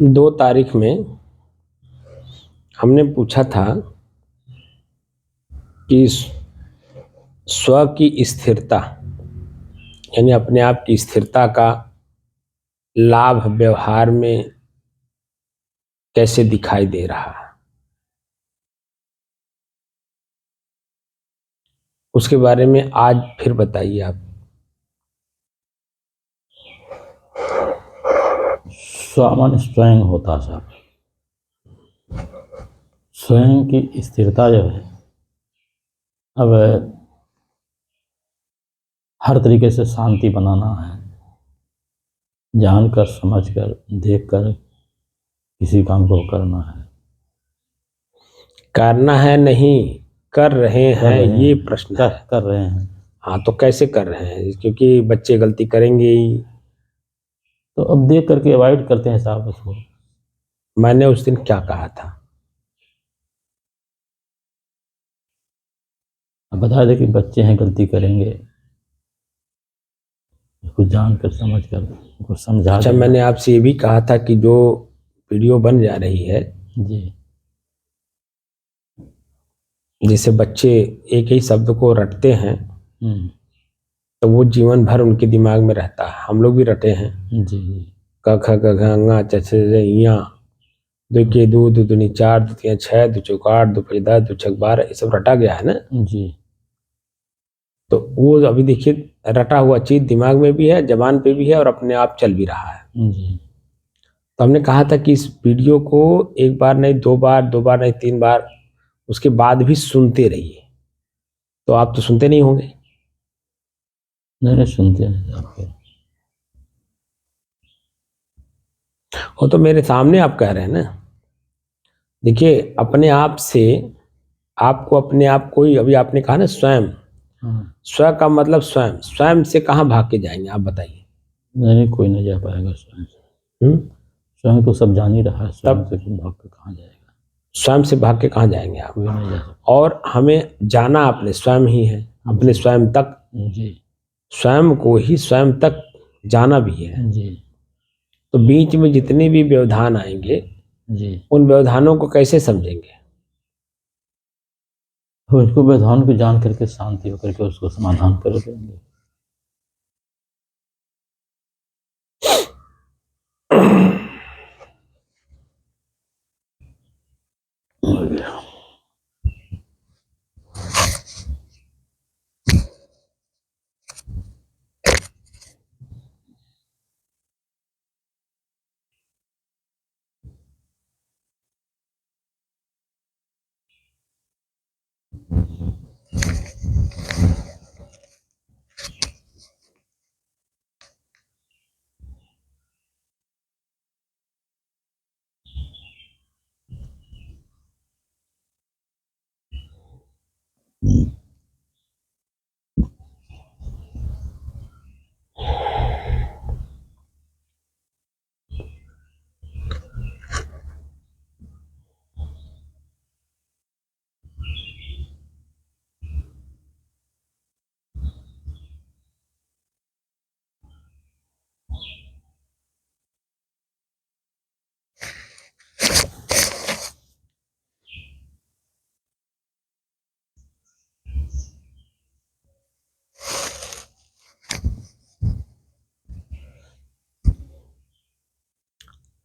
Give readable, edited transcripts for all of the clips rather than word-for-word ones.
2 तारीख में हमने पूछा था कि स्व की स्थिरता यानी अपने आप की स्थिरता का लाभ व्यवहार में कैसे दिखाई दे रहा है, उसके बारे में आज फिर बताइए आप। स्वामन स्वयं होता साहब, स्वयं की स्थिरता जो है अब हर तरीके से शांति बनाना है, जानकर समझकर देखकर किसी काम को करना है। करना है नहीं, कर रहे हैं, ये प्रश्न है। कर रहे हैं। हाँ, तो कैसे कर रहे हैं? क्योंकि बच्चे गलती करेंगे ही, तो अब देख करके अवॉइड करते हैं साहब उसको। मैंने उस दिन क्या कहा था? अब बता दे कि बच्चे हैं, गलती करेंगे, उसको जानकर समझकर उनको समझा अच्छा, देना। मैंने आपसे ये भी कहा था कि जो वीडियो बन जा रही है जी, जिसे बच्चे एक ही शब्द को रटते हैं तो वो जीवन भर उनके दिमाग में रहता है। हम लोग भी रटे हैं, जी जी। क ख ग घ ङ च छ ज ञ, दो के दो, दो दूनी 4, दो तिया 6, दो चौक 8, दो पंच 10, दो छक 12, ये सब रटा गया है ना। जी। तो वो अभी देखिए, रटा हुआ चीज दिमाग में भी है, जबान पे भी है और अपने आप चल भी रहा है। जी। तो हमने कहा था कि इस वीडियो को एक बार नहीं, 2 बार, 2 बार नहीं, 3 बार, उसके बाद भी सुनते रहिए। तो आप तो सुनते नहीं होंगे। नहीं सुनते नहीं आपके। वो तो मेरे सामने आप कह रहे हैं ना। देखिए, अपने आप से आपको अपने आप को ही, अभी आपने कहा ना स्वयं, स्व का मतलब स्वयं, स्वयं से कहाँ भाग के जाएंगे आप बताइए। नहीं, कोई नहीं जा पाएगा स्वयं से। स्वयं तो सब जान ही रहा है, स्वयं से भाग कर कहाँ जाएगा? स्वयं से भाग के कहाँ जाएंगे आप? कोई नहीं जा सकता। और हमें जाना अपने स्वयं ही है, अपने स्वयं तक। जी। स्वयं को ही स्वयं तक जाना भी है। जी। तो बीच में जितने भी व्यवधान आएंगे जी, उन व्यवधानों को कैसे समझेंगे? तो उसको व्यवधान को जान करके शांति होकर के उसको समाधान कर देंगे।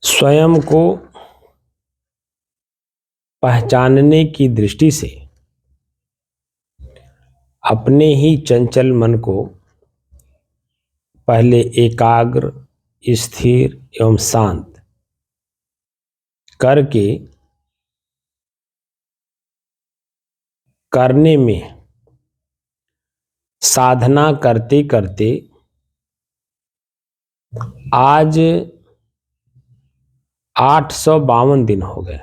स्वयं को पहचानने की दृष्टि से अपने ही चंचल मन को पहले एकाग्र, स्थिर एवं शांत करके करने में साधना करते करते आज 852 दिन हो गए।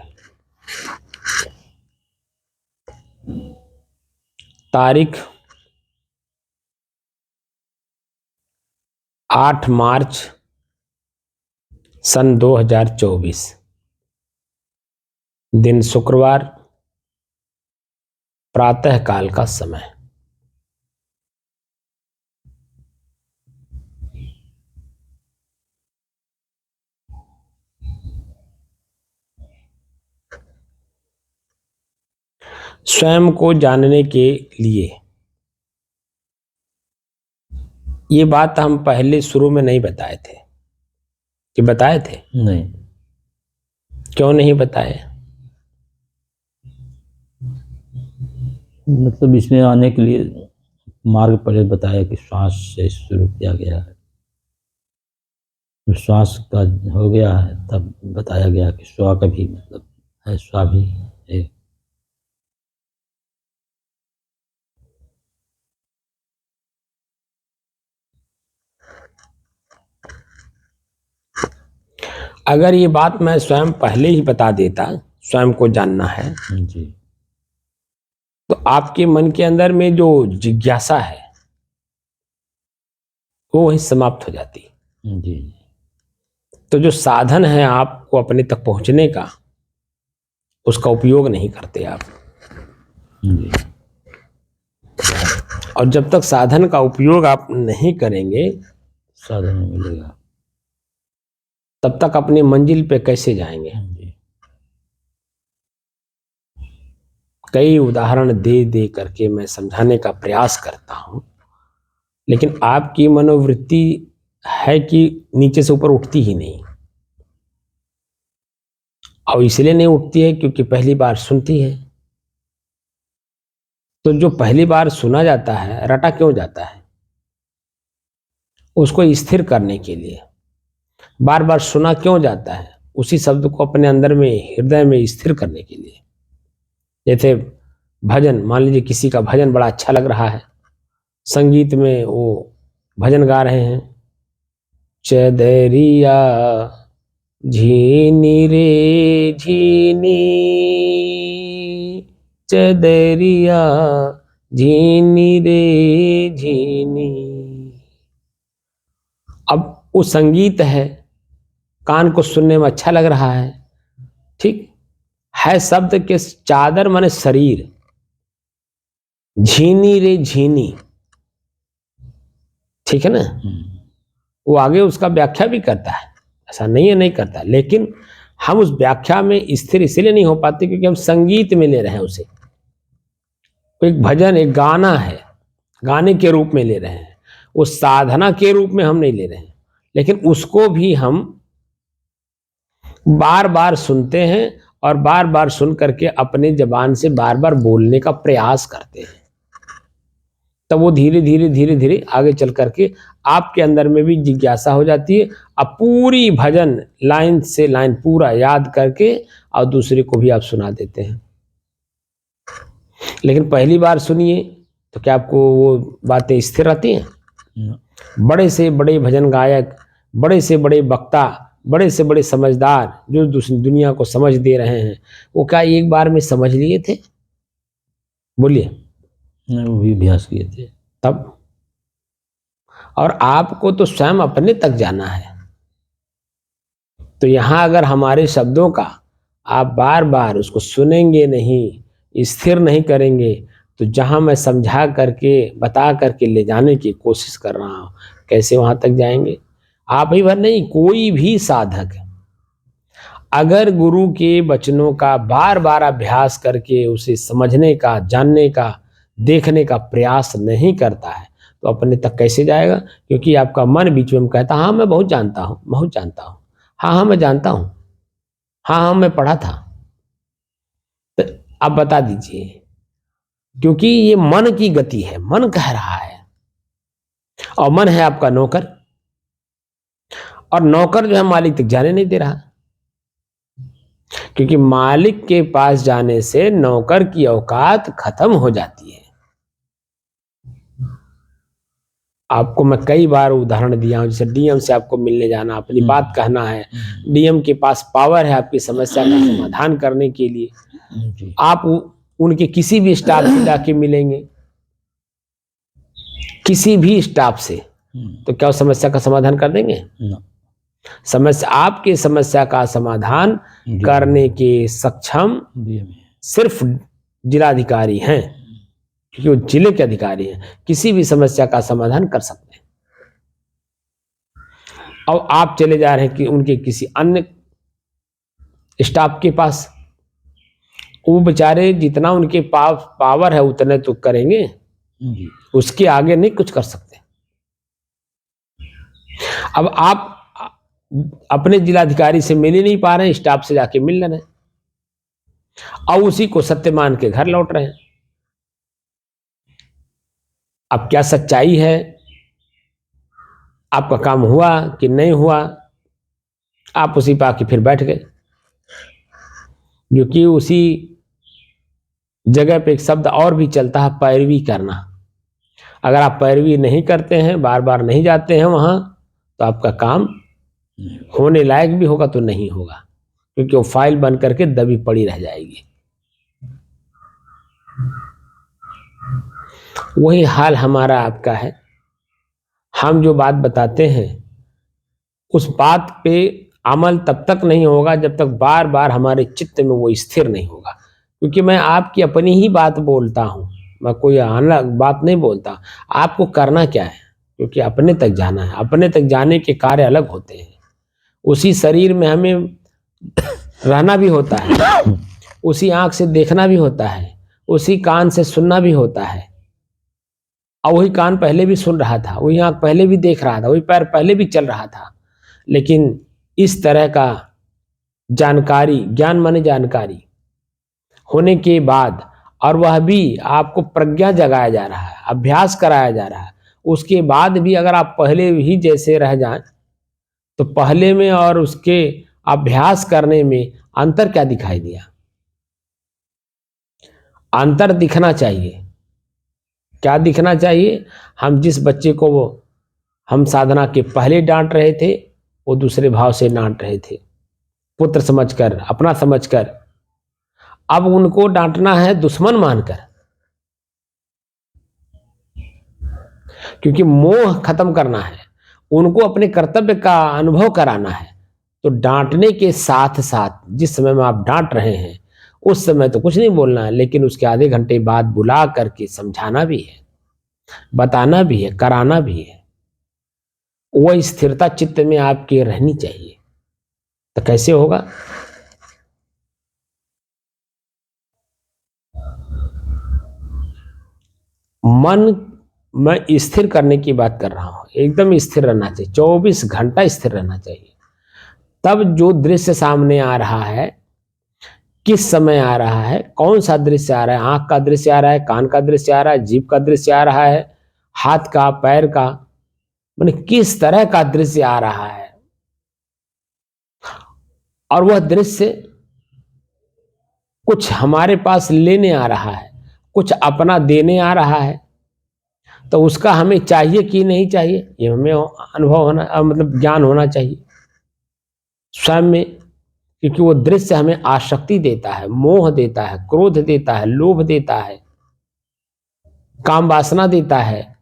तारीख 8 मार्च सन 2024, दिन शुक्रवार, प्रातः काल का समय। स्वयं को जानने के लिए ये बात हम पहले शुरू में नहीं बताए थे कि बताए थे? नहीं। क्यों नहीं बताए? मतलब इसमें आने के लिए मार्ग पहले बताया कि श्वास से शुरू किया गया है, श्वास का हो गया है तब बताया गया कि स्व का भी मतलब है, स्व भी है। अगर ये बात मैं स्वयं पहले ही बता देता, स्वयं को जानना है, जी। तो आपके मन के अंदर में जो जिज्ञासा है वो वहीं समाप्त हो जाती। जी। तो जो साधन है आपको अपने तक पहुंचने का, उसका उपयोग नहीं करते आप। जी। और जब तक साधन का उपयोग आप नहीं करेंगे, साधन नहीं मिलेगा, तब तक अपनी मंजिल पे कैसे जाएंगे? जी। कई उदाहरण दे दे करके मैं समझाने का प्रयास करता हूं, लेकिन आपकी मनोवृत्ति है कि नीचे से ऊपर उठती ही नहीं। और इसलिए नहीं उठती है क्योंकि पहली बार सुनती है। तो जो पहली बार सुना जाता है, रटा क्यों जाता है? उसको स्थिर करने के लिए। बार बार सुना क्यों जाता है? उसी शब्द को अपने अंदर में, हृदय में स्थिर करने के लिए। जैसे भजन, मान लीजिए किसी का भजन बड़ा अच्छा लग रहा है, संगीत में वो भजन गा रहे हैं, चदरिया झीनी रे झीनी, चदरिया झीनी रे झीनी। अब वो संगीत है, कान को सुनने में अच्छा लग रहा है, ठीक है। शब्द के चादर माने शरीर, झीनी रे झीनी, ठीक है ना। वो आगे उसका व्याख्या भी करता है, ऐसा नहीं है नहीं करता, लेकिन हम उस व्याख्या में स्थिर इसलिए नहीं हो पाते क्योंकि हम संगीत में ले रहे हैं उसे। एक भजन, एक गाना है, गाने के रूप में ले रहे हैं, वो साधना के रूप में हम नहीं ले रहे हैं। लेकिन उसको भी हम बार बार सुनते हैं और बार बार सुन करके अपने जबान से बार बार बोलने का प्रयास करते हैं। तब वो धीरे धीरे धीरे धीरे आगे चल करके आपके अंदर में भी जिज्ञासा हो जाती है। अब पूरी भजन लाइन से लाइन पूरा याद करके और दूसरे को भी आप सुना देते हैं। लेकिन पहली बार सुनिए तो क्या आपको वो बातें स्थिर रहती हैं? बड़े से बड़े भजन गायक, बड़े से बड़े वक्ता, बड़े से बड़े समझदार जो दुनिया को समझ दे रहे हैं, वो क्या एक बार में समझ लिए थे? बोलिए। वो भी अभ्यास किए थे तब। और आपको तो स्वयं अपने तक जाना है। तो यहां अगर हमारे शब्दों का आप बार बार उसको सुनेंगे नहीं, स्थिर नहीं करेंगे, तो जहां मैं समझा करके बता करके ले जाने की कोशिश कर रहा हूं, कैसे वहां तक जाएंगे? आप ही भर नहीं, कोई भी साधक अगर गुरु के वचनों का बार बार अभ्यास करके उसे समझने का, जानने का, देखने का प्रयास नहीं करता है, तो अपने तक कैसे जाएगा? क्योंकि आपका मन बीच में कहता हाँ मैं बहुत जानता हूँ, बहुत जानता हूँ, हाँ हाँ मैं जानता हूँ, हाँ हाँ मैं पढ़ा था। तो आप बता दीजिए, क्योंकि ये मन की गति है, मन कह रहा है, और मन है आपका नौकर, और नौकर जो है मालिक तक जाने नहीं दे रहा। क्योंकि मालिक के पास जाने से नौकर की औकात खत्म हो जाती है। आपको मैं कई बार उदाहरण दिया हूं, जैसे डीएम से आपको मिलने जाना, अपनी बात कहना है, डीएम के पास पावर है आपकी समस्या का समाधान करने के लिए। आप उनके किसी भी स्टाफ से जाके मिलेंगे, किसी भी स्टाफ से, तो क्या उस समस्या का समाधान कर देंगे? समस्या, आपकी समस्या का समाधान करने के सक्षम सिर्फ जिलाधिकारी हैं, क्योंकि वो जिले के अधिकारी हैं, किसी भी समस्या का समाधान कर सकते हैं। और आप चले जा रहे हैं कि उनके किसी अन्य स्टाफ के पास, वो बेचारे जितना उनके पास पावर है उतने तो करेंगे, उसके आगे नहीं कुछ कर सकते। अब आप अपने जिलाधिकारी से मिल ही नहीं पा रहे हैं, स्टाफ से जाके मिल रहे हैं, और उसी को सत्य मान के घर लौट रहे हैं। अब क्या सच्चाई है, आपका काम हुआ कि नहीं हुआ, आप उसी पे आके फिर बैठ गए। क्योंकि उसी जगह पे एक शब्द और भी चलता है, पैरवी करना। अगर आप पैरवी नहीं करते हैं, बार बार नहीं जाते हैं वहां, तो आपका काम होने लायक भी होगा तो नहीं होगा, क्योंकि वो फाइल बन करके दबी पड़ी रह जाएगी। वही हाल हमारा आपका है। हम जो बात बताते हैं उस बात पे अमल तब तक नहीं होगा जब तक बार बार हमारे चित्त में वो स्थिर नहीं होगा। क्योंकि मैं आपकी अपनी ही बात बोलता हूं, मैं कोई अलग बात नहीं बोलता। आपको करना क्या है, क्योंकि अपने तक जाना है। अपने तक जाने के कार्य अलग होते हैं। उसी शरीर में हमें रहना भी होता है, उसी आंख से देखना भी होता है, उसी कान से सुनना भी होता है। और वही कान पहले भी सुन रहा था, वही आंख पहले भी देख रहा था, वही पैर पहले भी चल रहा था। लेकिन इस तरह का जानकारी, ज्ञान माने जानकारी होने के बाद, और वह भी आपको प्रज्ञा जगाया जा रहा है, अभ्यास कराया जा रहा है, उसके बाद भी अगर आप पहले ही जैसे रह जाएं, तो पहले में और उसके अभ्यास करने में अंतर क्या दिखाई दिया? अंतर दिखना चाहिए। क्या दिखना चाहिए? हम जिस बच्चे को वो हम साधना के पहले डांट रहे थे, वो दूसरे भाव से डांट रहे थे, पुत्र समझकर, अपना समझकर। अब उनको डांटना है दुश्मन मानकर, क्योंकि मोह खत्म करना है, उनको अपने कर्तव्य का अनुभव कराना है। तो डांटने के साथ साथ जिस समय में आप डांट रहे हैं उस समय तो कुछ नहीं बोलना है, लेकिन उसके आधे घंटे बाद बुला करके समझाना भी है, बताना भी है, कराना भी है। वह स्थिरता चित्त में आपके रहनी चाहिए। तो कैसे होगा? मन में स्थिर करने की बात कर रहा हूं। एकदम स्थिर रहना चाहिए, 24 घंटा स्थिर रहना चाहिए। तब जो दृश्य सामने आ रहा है, किस समय आ रहा है, कौन सा दृश्य आ रहा है, आंख का दृश्य आ रहा है, कान का दृश्य आ रहा है, जीभ का दृश्य आ रहा है, हाथ का, पैर का, माने किस तरह का दृश्य आ रहा है, और वह दृश्य कुछ हमारे पास लेने आ रहा है, कुछ अपना देने आ रहा है, तो उसका हमें चाहिए कि नहीं चाहिए, ये हमें अनुभव होना, मतलब ज्ञान होना चाहिए स्वयं में। क्योंकि वो दृश्य हमें आसक्ति देता है, मोह देता है, क्रोध देता है, लोभ देता है, काम वासना देता है,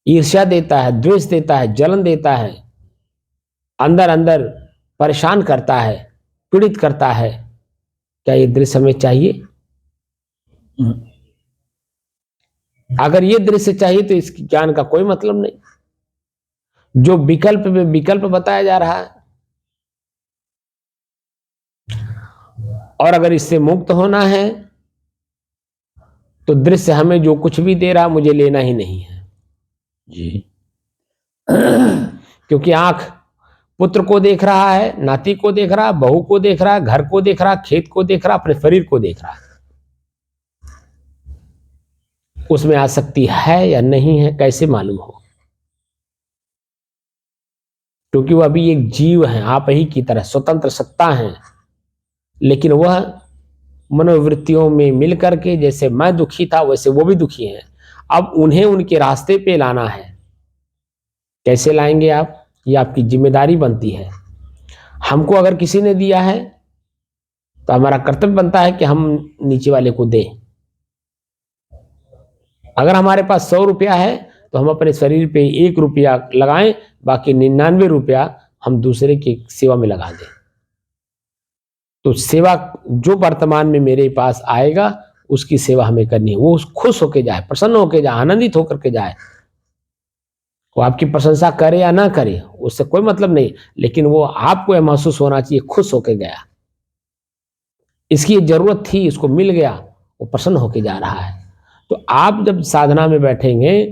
ईर्ष्या देता है, द्वेष देता है, जलन देता है, अंदर अंदर परेशान करता है, पीड़ित करता है। क्या ये दृश्य हमें चाहिए? अगर ये दृश्य चाहिए तो इस ज्ञान का कोई मतलब नहीं। जो विकल्प में विकल्प बताया जा रहा है, और अगर इससे मुक्त होना है तो दृश्य हमें जो कुछ भी दे रहा मुझे लेना ही नहीं है जी। क्योंकि आंख पुत्र को देख रहा है, नाती को देख रहा है, बहू को देख रहा है, घर को देख रहा है, खेत को देख रहा है, अपने शरीर को देख रहा है। उसमें आसक्ति है या नहीं है कैसे मालूम हो? क्योंकि वह अभी एक जीव है, आप ही की तरह स्वतंत्र सत्ता है, लेकिन वह मनोवृत्तियों में मिल करके, जैसे मैं दुखी था वैसे वो भी दुखी हैं। अब उन्हें उनके रास्ते पे लाना है। कैसे लाएंगे आप? ये आपकी जिम्मेदारी बनती है। हमको अगर किसी ने दिया है तो हमारा कर्तव्य बनता है कि हम नीचे वाले को दें। अगर हमारे पास 100 रुपया है तो हम अपने शरीर पे 1 रुपया लगाएं, बाकी 99 रुपया हम दूसरे की सेवा में लगा दें। तो सेवा जो वर्तमान में मेरे पास आएगा उसकी सेवा हमें करनी है। वो खुश होके जाए, प्रसन्न होके जाए, आनंदित होकर के जाए। वो आपकी प्रशंसा करे या ना करे उससे कोई मतलब नहीं, लेकिन वो आपको यह महसूस होना चाहिए खुश होके गया। इसकी जरूरत थी, इसको मिल गया, वो प्रसन्न होके जा रहा है। तो आप जब साधना में बैठेंगे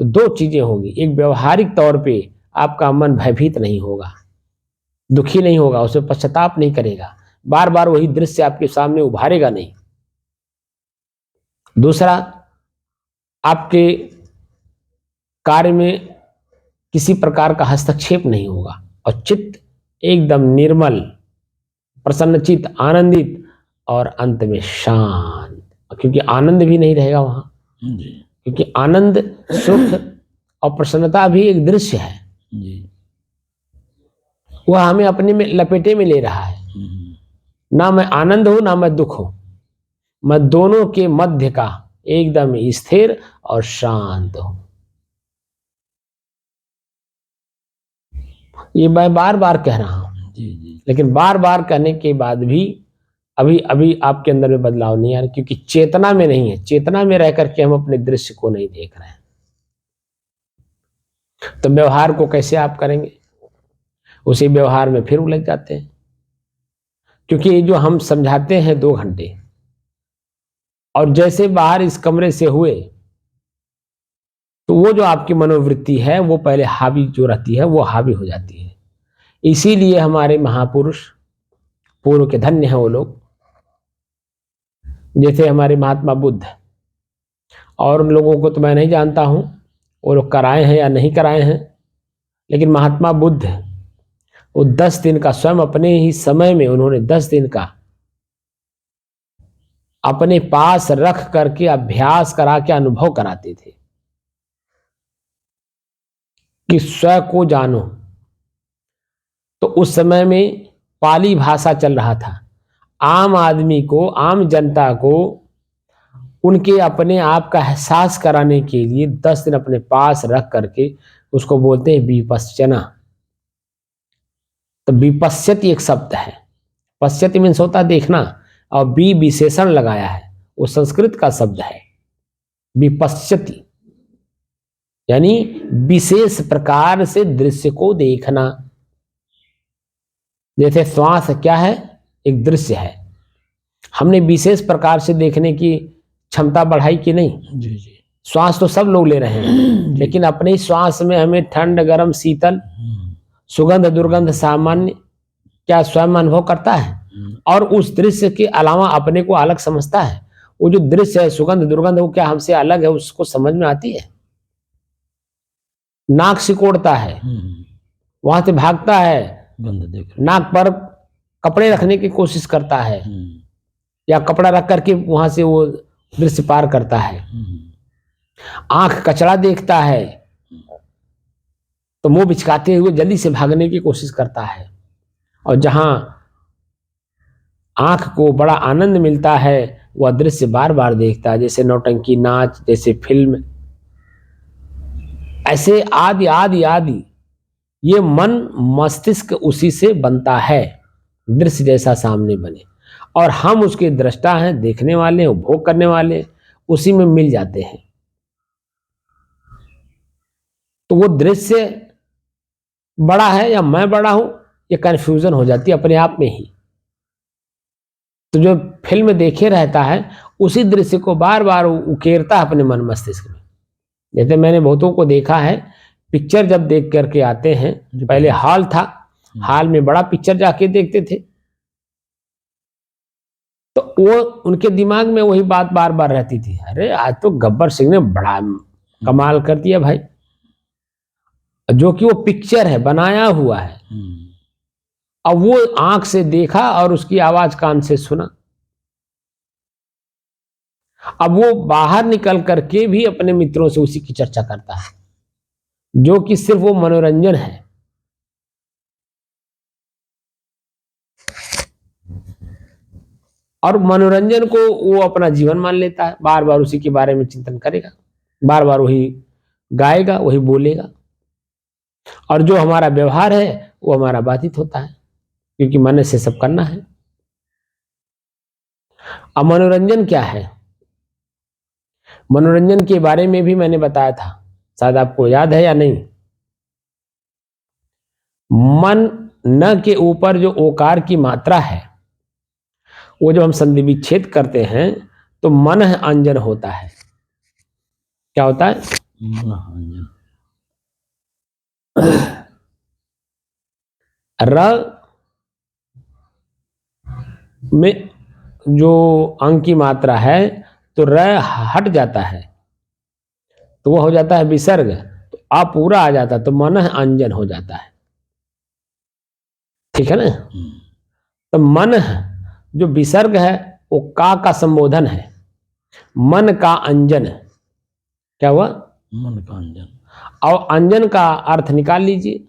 तो दो चीजें होंगी। एक, व्यवहारिक तौर पे आपका मन भयभीत नहीं होगा, दुखी नहीं होगा, उसमें पश्चाताप नहीं करेगा, बार बार वही दृश्य आपके सामने उभारेगा नहीं। दूसरा, आपके कार्य में किसी प्रकार का हस्तक्षेप नहीं होगा और चित्त एकदम निर्मल, प्रसन्नचित, आनंदित और अंत में शांत, क्योंकि आनंद भी नहीं रहेगा वहां। क्योंकि आनंद, सुख और प्रसन्नता भी एक दृश्य है जी। वह हमें अपने में लपेटे में ले रहा है। ना मैं आनंद हूं ना मैं दुख हूं, मैं दोनों के मध्य का एकदम स्थिर और शांत हूं। ये मैं बार बार कह रहा हूं जी। लेकिन बार बार कहने के बाद भी अभी अभी आपके अंदर में बदलाव नहीं आ रहा, क्योंकि चेतना में नहीं है। चेतना में रह करके हम अपने दृश्य को नहीं देख रहे हैं। तो व्यवहार को कैसे आप करेंगे? उसी व्यवहार में फिर उलझ जाते हैं, क्योंकि ये जो हम समझाते हैं 2 घंटे, और जैसे बाहर इस कमरे से हुए तो वो जो आपकी मनोवृत्ति है वो पहले हावी जो रहती है वो हावी हो जाती है। इसीलिए हमारे महापुरुष, पूर्व के धन्य हैं वो लोग, जैसे हमारे महात्मा बुद्ध, और उन लोगों को तो मैं नहीं जानता हूं वो लोग कराए हैं या नहीं कराए हैं, लेकिन महात्मा बुद्ध वो 10 दिन का, स्वयं अपने ही समय में उन्होंने 10 दिन का अपने पास रख करके अभ्यास करा के अनुभव कराते थे कि स्व को जानो। तो उस समय में पाली भाषा चल रहा था। आम आदमी को, आम जनता को उनके अपने आप का एहसास कराने के लिए 10 दिन अपने पास रख करके उसको बोलते हैं विपश्चना। तो विपश्यति एक शब्द है, पश्यति मीन्स होता है देखना, और बी विशेषण लगाया है, वो संस्कृत का शब्द है विपश्यति, यानी विशेष प्रकार से दृश्य को देखना। जैसे श्वास क्या है? एक दृश्य है। हमने विशेष प्रकार से देखने की क्षमता बढ़ाई कि नहीं? जी जी। श्वास तो सब लोग ले रहे हैं, लेकिन अपने ही श्वास में हमें ठंड, गर्म, शीतल, सुगंध, दुर्गंध, सामान्य क्या स्वयं अनुभव करता है? और उस दृश्य के अलावा अपने को अलग समझता है? वो जो दृश्य है, सुगंध, दुर्गंध, वो क्या हमसे अलग है? उसको समझ में आती है? नाक सिकोड़ता है, वहां से भागता है, नाक पर कपड़े रखने की कोशिश करता है, या कपड़ा रख करके वहां से वो दृश्य पार करता है। आंख कचरा देखता है तो मुंह बिचकाते हुए जल्दी से भागने की कोशिश करता है। और जहां आंख को बड़ा आनंद मिलता है वह दृश्य बार बार देखता है, जैसे नौटंकी नाच, जैसे फिल्म, ऐसे आदि आदि आदि। ये मन मस्तिष्क उसी से बनता है, दृश्य जैसा सामने बने, और हम उसके दृष्टा हैं, देखने वाले, उपभोग करने वाले, उसी में मिल जाते हैं। तो वो दृश्य बड़ा है या मैं बड़ा हूं, ये कन्फ्यूजन हो जाती है अपने आप में ही। तो जो फिल्म देखे रहता है उसी दृश्य को बार बार उकेरता है अपने मन मस्तिष्क में। जैसे मैंने बहुतों को देखा है, पिक्चर जब देख करके आते हैं, पहले हॉल था, हॉल में बड़ा पिक्चर जाके देखते थे, तो वो उनके दिमाग में वही बात बार बार रहती थी, अरे आज तो गब्बर सिंह ने बड़ा कमाल कर दिया भाई, जो कि वो पिक्चर है, बनाया हुआ है। अब वो आंख से देखा और उसकी आवाज कान से सुना। अब वो बाहर निकल करके भी अपने मित्रों से उसी की चर्चा करता है, जो कि सिर्फ वो मनोरंजन है। और मनोरंजन को वो अपना जीवन मान लेता है, बार बार उसी के बारे में चिंतन करेगा, बार बार वही गाएगा, वही बोलेगा, और जो हमारा व्यवहार है वो हमारा बाधित होता है, क्योंकि मन से सब करना है। अब मनोरंजन क्या है? मनोरंजन के बारे में भी मैंने बताया था, शायद आपको याद है या नहीं। मन न के ऊपर जो ओकार की मात्रा है वो जब हम संधि विच्छेद करते हैं तो मन अंजन होता है। क्या होता है? अंजन। र में जो अंग की मात्रा है तो र हट जाता है तो वो हो जाता है विसर्ग, तो आ पूरा आ जाता है तो मन अंजन हो जाता है। ठीक है ना? तो मन जो विसर्ग है वो का संबोधन है, मन का अंजन। क्या हुआ? मन का अंजन। और अंजन का अर्थ निकाल लीजिए।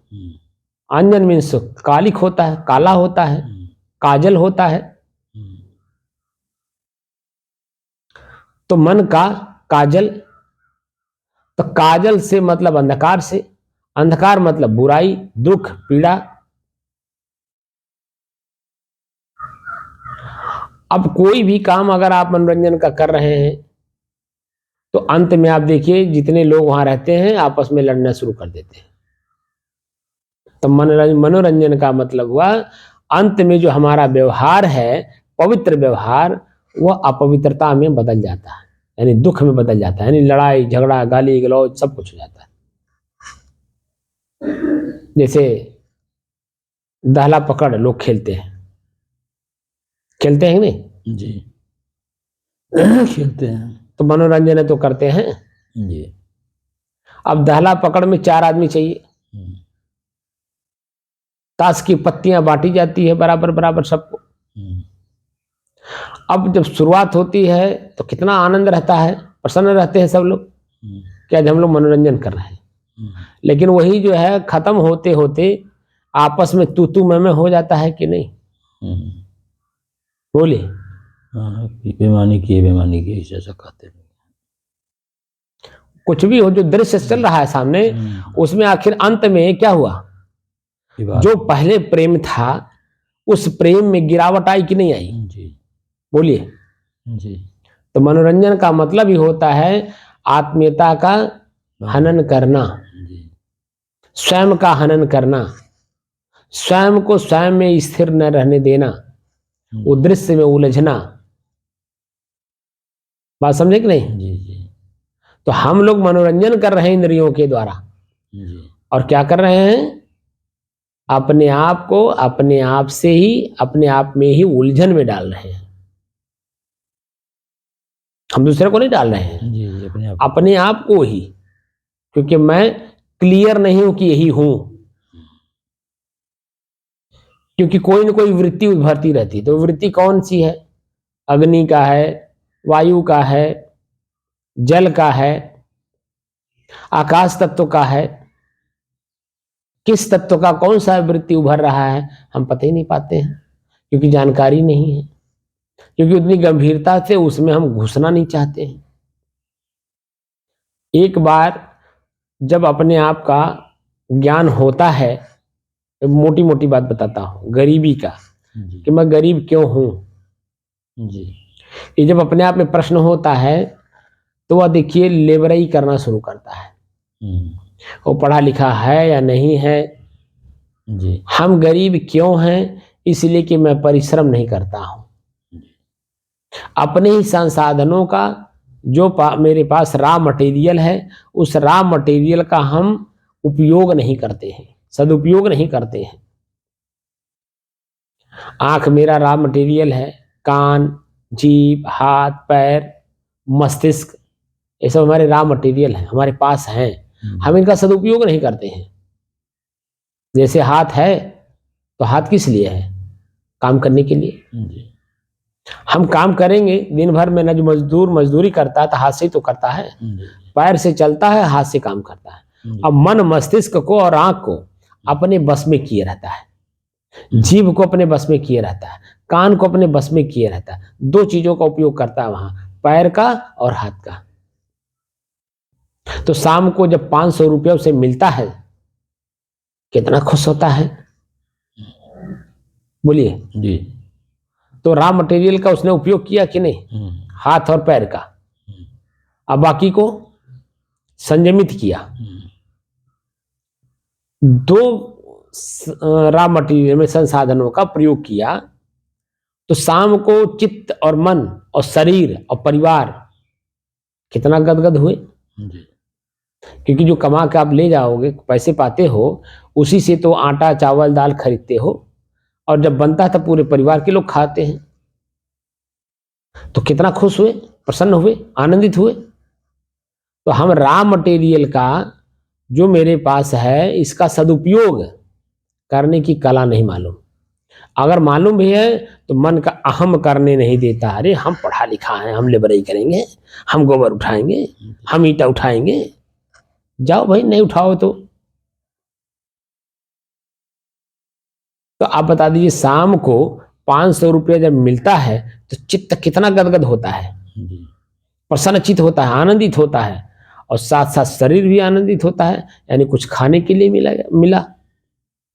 अंजन मीन्स कालिक होता है, काला होता है, काजल होता है। तो मन का काजल, तो काजल से मतलब अंधकार से, अंधकार मतलब बुराई, दुख, पीड़ा। अब कोई भी काम अगर आप मनोरंजन का कर रहे हैं तो अंत में आप देखिए जितने लोग वहां रहते हैं आपस में लड़ना शुरू कर देते हैं। तो मनोरंजन का मतलब हुआ अंत में जो हमारा व्यवहार है, पवित्र व्यवहार, वह अपवित्रता में बदल जाता है, यानी दुख में बदल जाता है, यानी लड़ाई झगड़ा गाली गलौज सब कुछ हो जाता है। जैसे दहला पकड़ लोग खेलते हैं, खेलते हैं नहीं जी? खेलते हैं तो मनोरंजन है तो करते हैं जी। अब दहला पकड़ में 4 आदमी चाहिए, ताश की पत्तियां बांटी जाती है बराबर बराबर सबको। अब जब शुरुआत होती है तो कितना आनंद रहता है, प्रसन्न रहते हैं सब लोग, क्या हम लोग मनोरंजन कर रहे हैं। लेकिन वही जो है खत्म होते होते आपस में तू मैं हो जाता है कि नहीं? बोलिए। बेमानी की ऐसा कहते हैं। कुछ भी हो जो दृश्य चल रहा है सामने, उसमें आखिर अंत में क्या हुआ? जो पहले प्रेम था उस प्रेम में गिरावट आई कि नहीं आई? जी। बोलिए जी। तो मनोरंजन का मतलब ही होता है आत्मीयता का हनन करना, स्वयं का हनन करना, स्वयं को स्वयं में स्थिर न रहने देना, वो दृश्य में उलझना। बात समझे कि नहीं? जी जी। तो हम लोग मनोरंजन कर रहे हैं इंद्रियों के द्वारा जी। और क्या कर रहे हैं? अपने आप को अपने आप से ही अपने आप में ही उलझन में डाल रहे हैं। हम दूसरे को नहीं डाल रहे हैं, जी, अपने आप को ही, क्योंकि मैं क्लियर नहीं हूं कि यही हूं, क्योंकि कोई ना कोई वृत्ति उभरती रहती है। तो वृत्ति कौन सी है? अग्नि का है, वायु का है, जल का है, आकाश तत्व का है। किस तत्व का कौन सा वृत्ति उभर रहा है हम पता ही नहीं पाते हैं, क्योंकि जानकारी नहीं है, क्योंकि उतनी गंभीरता से उसमें हम घुसना नहीं चाहते हैं। एक बार जब अपने आप का ज्ञान होता है, मोटी मोटी बात बताता हूं गरीबी का, कि मैं गरीब क्यों हूं जी, ये जब अपने आप में प्रश्न होता है तो वह देखिए लेबराई करना शुरू करता है। वो पढ़ा लिखा है या नहीं है जी, हम गरीब क्यों हैं? इसलिए कि मैं परिश्रम नहीं करता हूं, अपने ही संसाधनों का जो मेरे पास रॉ मटेरियल है उस रॉ मटेरियल का हम उपयोग नहीं करते हैं, सदुपयोग नहीं करते हैं। आंख मेरा रॉ मटेरियल है, कान, जीभ, हाथ, पैर, मस्तिष्क, ये सब हमारे रॉ मटेरियल है, हमारे पास हैं, हम इनका सदुपयोग नहीं करते हैं। जैसे हाथ है तो हाथ किस लिए है? काम करने के लिए। हम काम करेंगे दिन भर में, न जो मजदूर मजदूरी करता है तो हाथ से ही तो करता है, पैर से चलता है, हाथ से काम करता है। अब मन मस्तिष्क को और आंख को अपने बस में किए रहता है, जीभ को अपने बस में किए रहता है, कान को अपने बस में किए रहता है। 2 चीजों का उपयोग करता है वहां, पैर का और हाथ का। तो शाम को जब 500 रुपये उसे मिलता है कितना खुश होता है? बोलिए जी। तो रॉ मटेरियल का उसने उपयोग किया कि नहीं? हाथ और पैर का। अब बाकी को संयमित किया। 2 रॉ मटेरियल में संसाधनों का प्रयोग किया तो शाम को चित्त और मन और शरीर और परिवार कितना गदगद हुए। जी। क्योंकि जो कमा के आप ले जाओगे, पैसे पाते हो, उसी से तो आटा चावल दाल खरीदते हो, और जब बनता है तब पूरे परिवार के लोग खाते हैं। तो कितना खुश हुए, प्रसन्न हुए, आनंदित हुए। तो हम रॉ मटेरियल का जो मेरे पास है, इसका सदुपयोग करने की कला नहीं मालूम। अगर मालूम भी है तो मन का अहम करने नहीं देता। अरे हम पढ़ा लिखा है, हम लेबरई करेंगे, हम गोबर उठाएंगे, हम ईटा उठाएंगे। जाओ भाई, नहीं उठाओ तो आप बता दीजिए, शाम को 500 रुपया जब मिलता है तो चित्त कितना गदगद होता है, जी। प्रसन्नचित होता है, आनंदित होता है, और साथ साथ शरीर भी आनंदित होता है। यानी कुछ खाने के लिए मिला,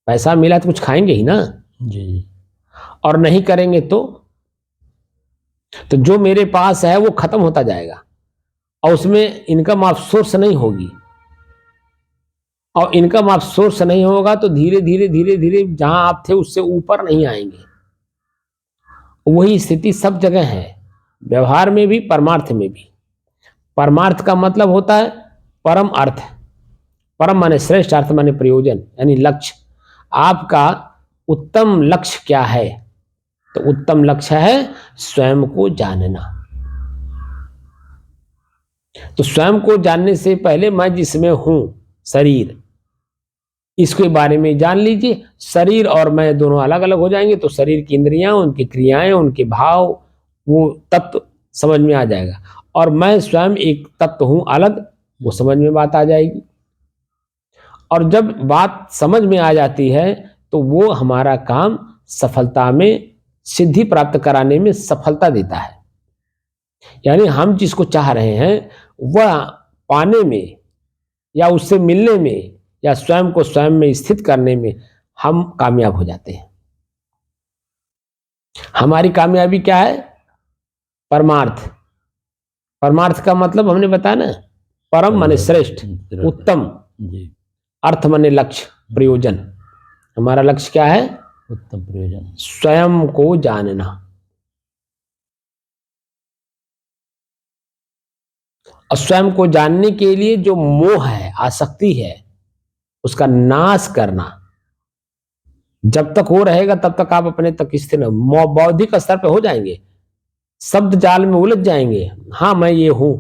पैसा मिला तो कुछ खाएंगे ही ना। जी। और नहीं करेंगे तो जो मेरे पास है वो खत्म होता जाएगा, और उसमें इनकम ऑफ सोर्स नहीं होगी, और इनकम ऑफ सोर्स नहीं होगा तो धीरे धीरे धीरे धीरे जहां आप थे उससे ऊपर नहीं आएंगे। वही स्थिति सब जगह है, व्यवहार में भी, परमार्थ में भी। परमार्थ का मतलब होता है परम अर्थ। परम माने श्रेष्ठ, अर्थ माने प्रयोजन, यानी लक्ष्य। आपका उत्तम लक्ष्य क्या है? तो उत्तम लक्ष्य है स्वयं को जानना। तो स्वयं को जानने से पहले मैं जिसमें हूं, शरीर, इसके बारे में जान लीजिए। शरीर और मैं दोनों अलग अलग हो जाएंगे, तो शरीर की इंद्रियां, उनकी क्रियाएं, उनके भाव, वो तत्व समझ में आ जाएगा। और मैं स्वयं एक तत्व हूं अलग, वो समझ में बात आ जाएगी। और जब बात समझ में आ जाती है तो वो हमारा काम सफलता में, सिद्धि प्राप्त कराने में सफलता देता है। यानी हम जिसको चाह रहे हैं वह पाने में, या उससे मिलने में, या स्वयं को स्वयं में स्थित करने में हम कामयाब हो जाते हैं। हमारी कामयाबी क्या है? परमार्थ। परमार्थ का मतलब हमने बताया ना, परम माने श्रेष्ठ, उत्तम, जी। अर्थ माने लक्ष्य, प्रयोजन। हमारा लक्ष्य क्या है? उत्तम प्रयोजन, स्वयं को जानना। और स्वयं को जानने के लिए जो मोह है, आसक्ति है, उसका नाश करना। जब तक हो रहेगा तब तक आप अपने तक स्थिर बौद्धिक स्तर पे हो जाएंगे, शब्द जाल में उलझ जाएंगे, हाँ मैं ये हूं,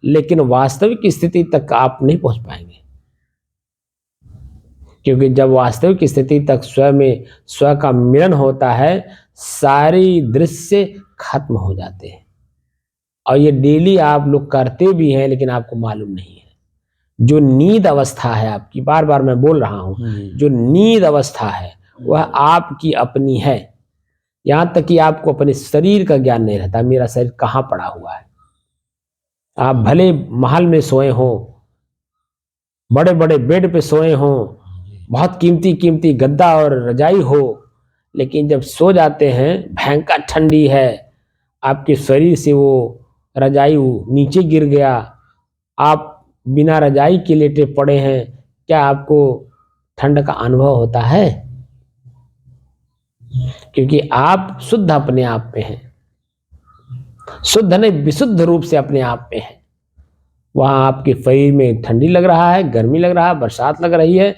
लेकिन वास्तविक स्थिति तक आप नहीं पहुंच पाएंगे। क्योंकि जब वास्तविक स्थिति तक स्व का मिलन होता है, सारी दृश्य खत्म हो जाते हैं। और ये डेली आप लोग करते भी हैं, लेकिन आपको मालूम नहीं है। जो नींद अवस्था है आपकी, बार बार मैं बोल रहा हूं, जो नींद अवस्था है वह आपकी अपनी है। यहां तक कि आपको अपने शरीर का ज्ञान नहीं रहता, मेरा शरीर कहां पड़ा हुआ है। आप भले महल में सोए हो, बड़े बड़े बेड पे सोए हो, बहुत कीमती कीमती गद्दा और रजाई हो, लेकिन जब सो जाते हैं, भयंकर ठंडी है, आपके शरीर से वो रजाई नीचे गिर गया, आप बिना रजाई के लेटे पड़े हैं, क्या आपको ठंड का अनुभव होता है? क्योंकि आप शुद्ध अपने आप में हैं। शुद्ध नहीं, विशुद्ध रूप से अपने आप में है। वहां आपके शरीर में ठंडी लग रहा है, गर्मी लग रहा है, बरसात लग रही है,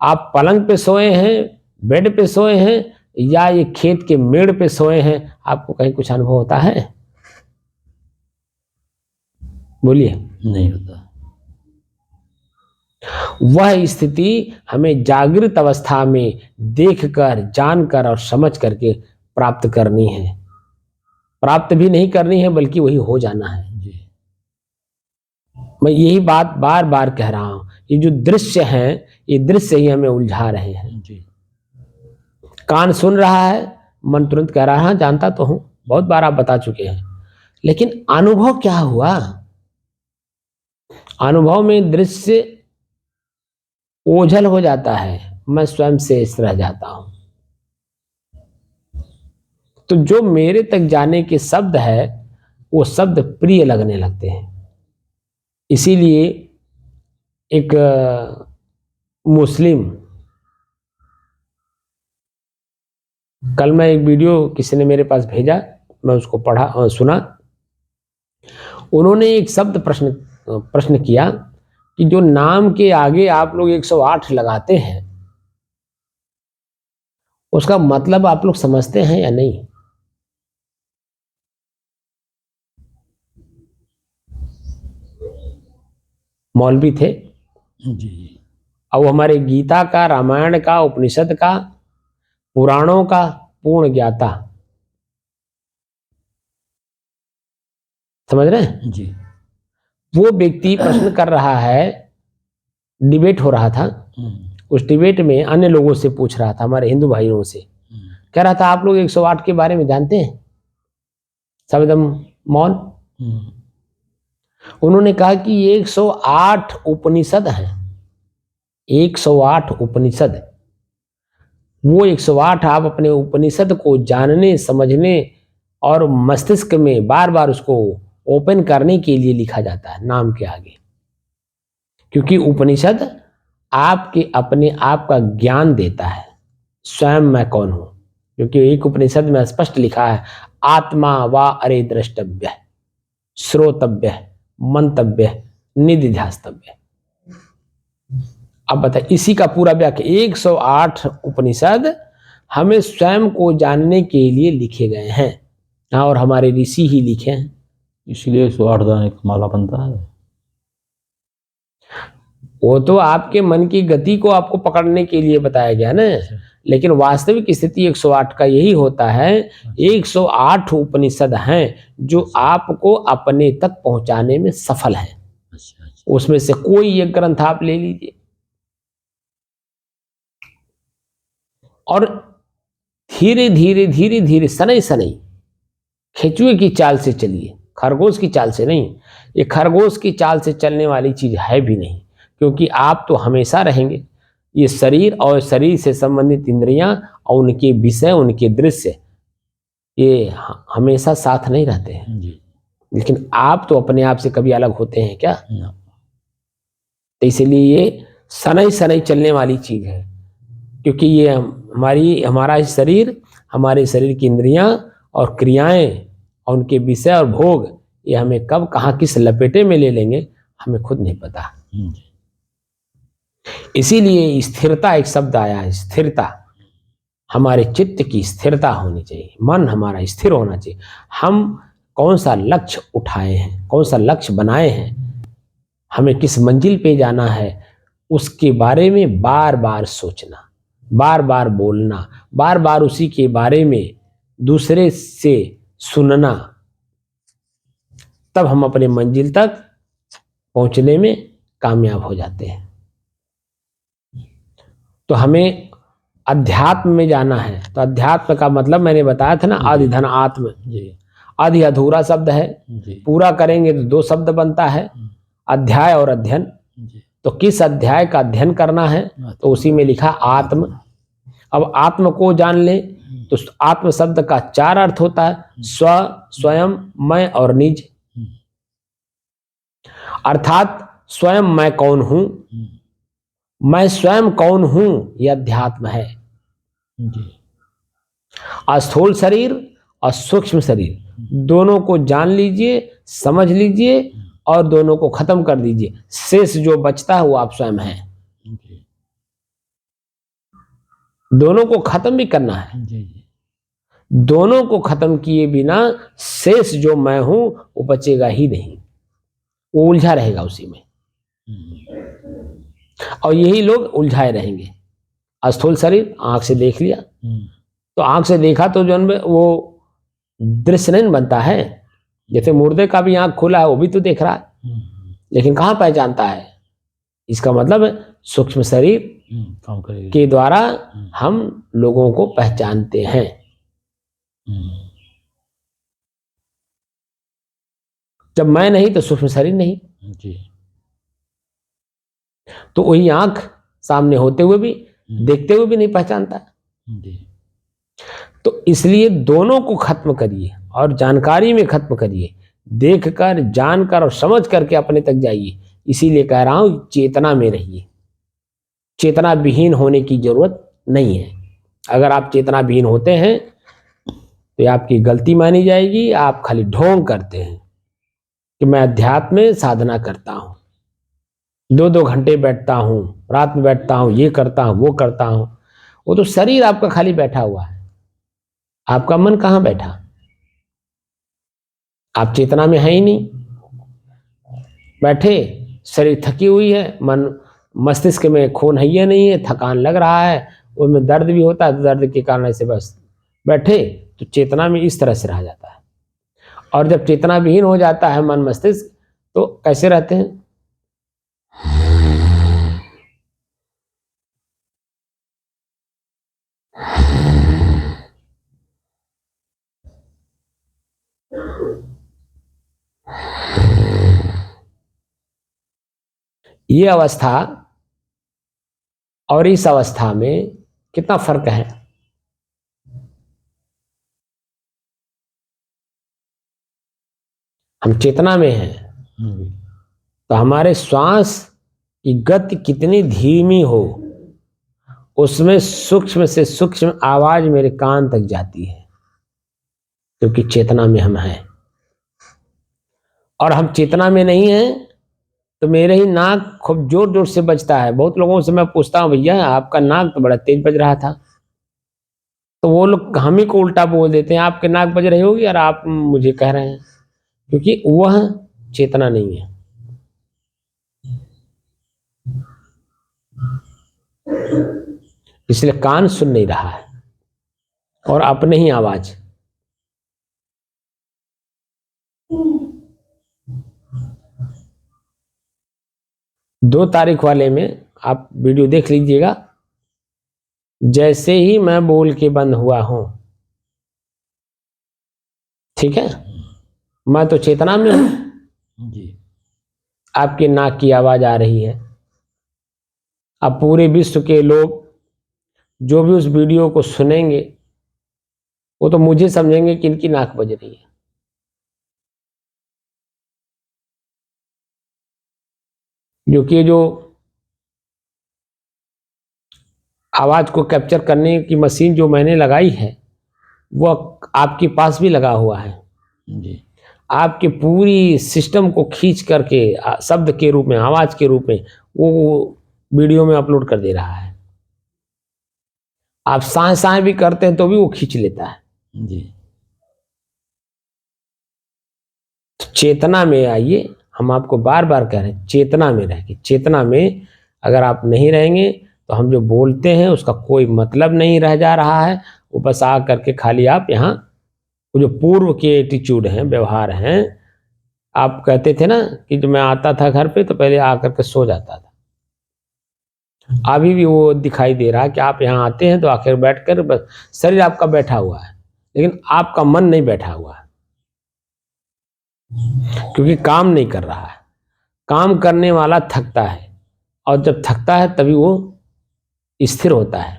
आप पलंग पे सोए हैं, बेड पे सोए हैं, या ये खेत के मेड़ पे सोए हैं, आपको कहीं कुछ अनुभव होता है? बोलिए। नहीं होता। वह स्थिति हमें जागृत अवस्था में देखकर, जानकर और समझ करके प्राप्त करनी है। प्राप्त भी नहीं करनी है, बल्कि वही हो जाना है। जी। मैं यही बात बार बार कह रहा हूं, ये जो दृश्य हैं, ये दृश्य ही हमें उलझा रहे हैं। जी। कान सुन रहा है, मन तुरंत कह रहा है जानता तो हूं, बहुत बार आप बता चुके हैं, लेकिन अनुभव क्या हुआ? अनुभव में दृश्य ओझल हो जाता है, मैं स्वयं से इस रह जाता हूं। तो जो मेरे तक जाने के शब्द है, वो शब्द प्रिय लगने लगते हैं। इसीलिए एक मुस्लिम कल मैं एक वीडियो किसी ने मेरे पास भेजा, मैं उसको पढ़ा सुना। उन्होंने एक शब्द प्रश्न किया कि जो नाम के आगे आप लोग 108 लगाते हैं उसका मतलब आप लोग समझते हैं या नहीं। मौलवी थे जी। और वो हमारे गीता का, रामायण का, उपनिषद का, पुराणों का पूर्ण ज्ञाता। समझ रहे हैं जी। वो व्यक्ति प्रश्न कर रहा है, डिबेट हो रहा था। उस डिबेट में अन्य लोगों से पूछ रहा था, हमारे हिंदू भाइयों से कह रहा था आप लोग 108 के बारे में जानते हैं। सब एकदम मौन। उन्होंने कहा कि 108 उपनिषद हैं, 108 उपनिषद। वो 108 आप अपने उपनिषद को जानने, समझने और मस्तिष्क में बार बार उसको ओपन करने के लिए लिखा जाता है नाम के आगे, क्योंकि उपनिषद आपके अपने आप का ज्ञान देता है, स्वयं मैं कौन हूं। क्योंकि एक उपनिषद में स्पष्ट लिखा है, आत्मा वा अरे द्रष्टव्य, श्रोतव्य, मंतव्य, निधिध्यास्तव्य। अब बताइए, इसी का पूरा व्याख्या 108 उपनिषद हमें स्वयं को जानने के लिए लिखे गए हैं। और हमारे ऋषि ही लिखे हैं, इसलिए 108 दाने का माला बनता है। वो तो आपके मन की गति को आपको पकड़ने के लिए बताया गया ना, लेकिन वास्तविक स्थिति 108 का यही होता है। 108 उपनिषद हैं जो आपको अपने तक पहुंचाने में सफल हैं। उसमें से कोई एक ग्रंथ आप ले लीजिए और धीरे धीरे धीरे धीरे, सनई सनई, खेचुए की चाल से चलिए, खरगोश की चाल से नहीं। ये खरगोश की चाल से चलने वाली चीज है भी नहीं, क्योंकि आप तो हमेशा रहेंगे। ये शरीर और शरीर से संबंधित इंद्रियां और उनके विषय, उनके दृश्य, ये हमेशा साथ नहीं रहते हैं जी। लेकिन आप तो अपने आप से कभी अलग होते हैं क्या? तो इसलिए ये सनई सनई चलने वाली चीज है, क्योंकि ये हमारा शरीर, हमारे शरीर की इंद्रियां और क्रियाएं और उनके विषय और भोग, ये हमें कब कहाँ किस लपेटे में ले लेंगे हमें खुद नहीं पता। इसीलिए स्थिरता एक शब्द आया है, स्थिरता। हमारे चित्त की स्थिरता होनी चाहिए, मन हमारा स्थिर होना चाहिए। हम कौन सा लक्ष्य उठाए हैं, कौन सा लक्ष्य बनाए हैं, हमें किस मंजिल पे जाना है, उसके बारे में बार बार सोचना, बार बार बोलना, बार बार उसी के बारे में दूसरे से सुनना, तब हम अपने मंजिल तक पहुंचने में कामयाब हो जाते हैं। तो हमें अध्यात्म में जाना है। तो अध्यात्म का मतलब मैंने बताया था ना, आदि धन आत्म। आदि अधूरा शब्द है, पूरा करेंगे तो 2 शब्द बनता है, अध्याय और अध्ययन। तो किस अध्याय का अध्ययन करना है, तो उसी में लिखा आत्म। अब आत्म को जान ले तो आत्म शब्द का 4 अर्थ होता है, स्व, स्वयं, मैं और निज। अर्थात स्वयं मैं कौन हूं, मैं स्वयं कौन हूं, यह अध्यात्म है। स्थूल शरीर और सूक्ष्म शरीर दोनों को जान लीजिए, समझ लीजिए और दोनों को खत्म कर दीजिए। शेष जो बचता है वो आप स्वयं हैं। दोनों को खत्म भी करना है। दोनों को खत्म किए बिना शेष जो मैं हूं वो बचेगा ही नहीं, वो उलझा रहेगा उसी में। और यही लोग उलझाए रहेंगे। स्थूल शरीर आंख से देख लिया, तो आंख से देखा तो जो वो दृश्य नहीं बनता है। जैसे मुर्दे का भी आंख खुला है, वो भी तो देख रहा है, लेकिन कहाँ पहचानता है। इसका मतलब सूक्ष्म शरीर के द्वारा हम लोगों को पहचानते हैं। जब मैं नहीं तो सूक्ष्म शरीर नहीं जी। तो वही आंख सामने होते हुए भी, देखते हुए भी नहीं पहचानता जी। तो इसलिए दोनों को खत्म करिए और जानकारी में खत्म करिए, देखकर, जानकर और समझ करके अपने तक जाइए। इसीलिए कह रहा हूं, चेतना में रहिए। चेतना विहीन होने की जरूरत नहीं है। अगर आप चेतना विहीन होते हैं तो ये आपकी गलती मानी जाएगी। आप खाली ढोंग करते हैं कि मैं अध्यात्म में साधना करता हूँ, 2-2 घंटे बैठता हूँ, रात में बैठता हूँ, ये करता हूँ, वो करता हूँ। वो तो शरीर आपका खाली बैठा हुआ है, आपका मन कहाँ बैठा? आप चेतना में है ही नहीं। बैठे, शरीर थकी हुई है, मन मस्तिष्क में खून है नहीं है, थकान लग रहा है, उसमें दर्द भी होता है, तो दर्द के कारण ऐसे बस बैठे, तो चेतना में इस तरह से रह जाता है। और जब चेतना विहीन हो जाता है मन मस्तिष्क, तो कैसे रहते हैं? ये अवस्था और इस अवस्था में कितना फर्क है? हम चेतना में हैं तो हमारे श्वास की गति कितनी धीमी हो, उसमें सूक्ष्म से सूक्ष्म आवाज मेरे कान तक जाती है, क्योंकि चेतना में हम हैं। और हम चेतना में नहीं हैं तो मेरे ही नाक खूब जोर जोर से बजता है। बहुत लोगों से मैं पूछता हूँ, भैया आपका नाक तो बड़ा तेज बज रहा था, तो वो लोग हम ही को उल्टा बोल देते हैं, आपके नाक बज रही होगी और आप मुझे कह रहे हैं, क्योंकि वह चेतना नहीं है। इसलिए कान सुन नहीं रहा है और अपने ही आवाज। दो तारीख वाले में आप वीडियो देख लीजिएगा। जैसे ही मैं बोल के बंद हुआ हूं, ठीक है, मैं तो चेतना में हूं जी। आपके नाक की आवाज आ रही है। अब पूरे विश्व के लोग जो भी उस वीडियो को सुनेंगे वो तो मुझे समझेंगे कि इनकी नाक बज रही है। क्योंकि जो आवाज को कैप्चर करने की मशीन जो मैंने लगाई है वो आपके पास भी लगा हुआ है जी। आपके पूरी सिस्टम को खींच करके शब्द के रूप में, आवाज के रूप में वो वीडियो में अपलोड कर दे रहा है। आप साए साए भी करते हैं तो भी वो खींच लेता है। जी। तो चेतना में आइए, हम आपको बार बार कह रहे हैं चेतना में रह के। चेतना में अगर आप नहीं रहेंगे तो हम जो बोलते हैं उसका कोई मतलब नहीं रह जा रहा है। वो बस आ करके खाली आप यहाँ वो जो पूर्व के एटीट्यूड हैं, व्यवहार हैं, आप कहते थे ना कि जब मैं आता था घर पे तो पहले आकर के सो जाता था, अभी भी वो दिखाई दे रहा है कि आप यहाँ आते हैं तो आखिर बैठकर बस शरीर आपका बैठा हुआ है लेकिन आपका मन नहीं बैठा हुआ है, क्योंकि काम नहीं कर रहा है। काम करने वाला थकता है और जब थकता है तभी वो स्थिर होता है।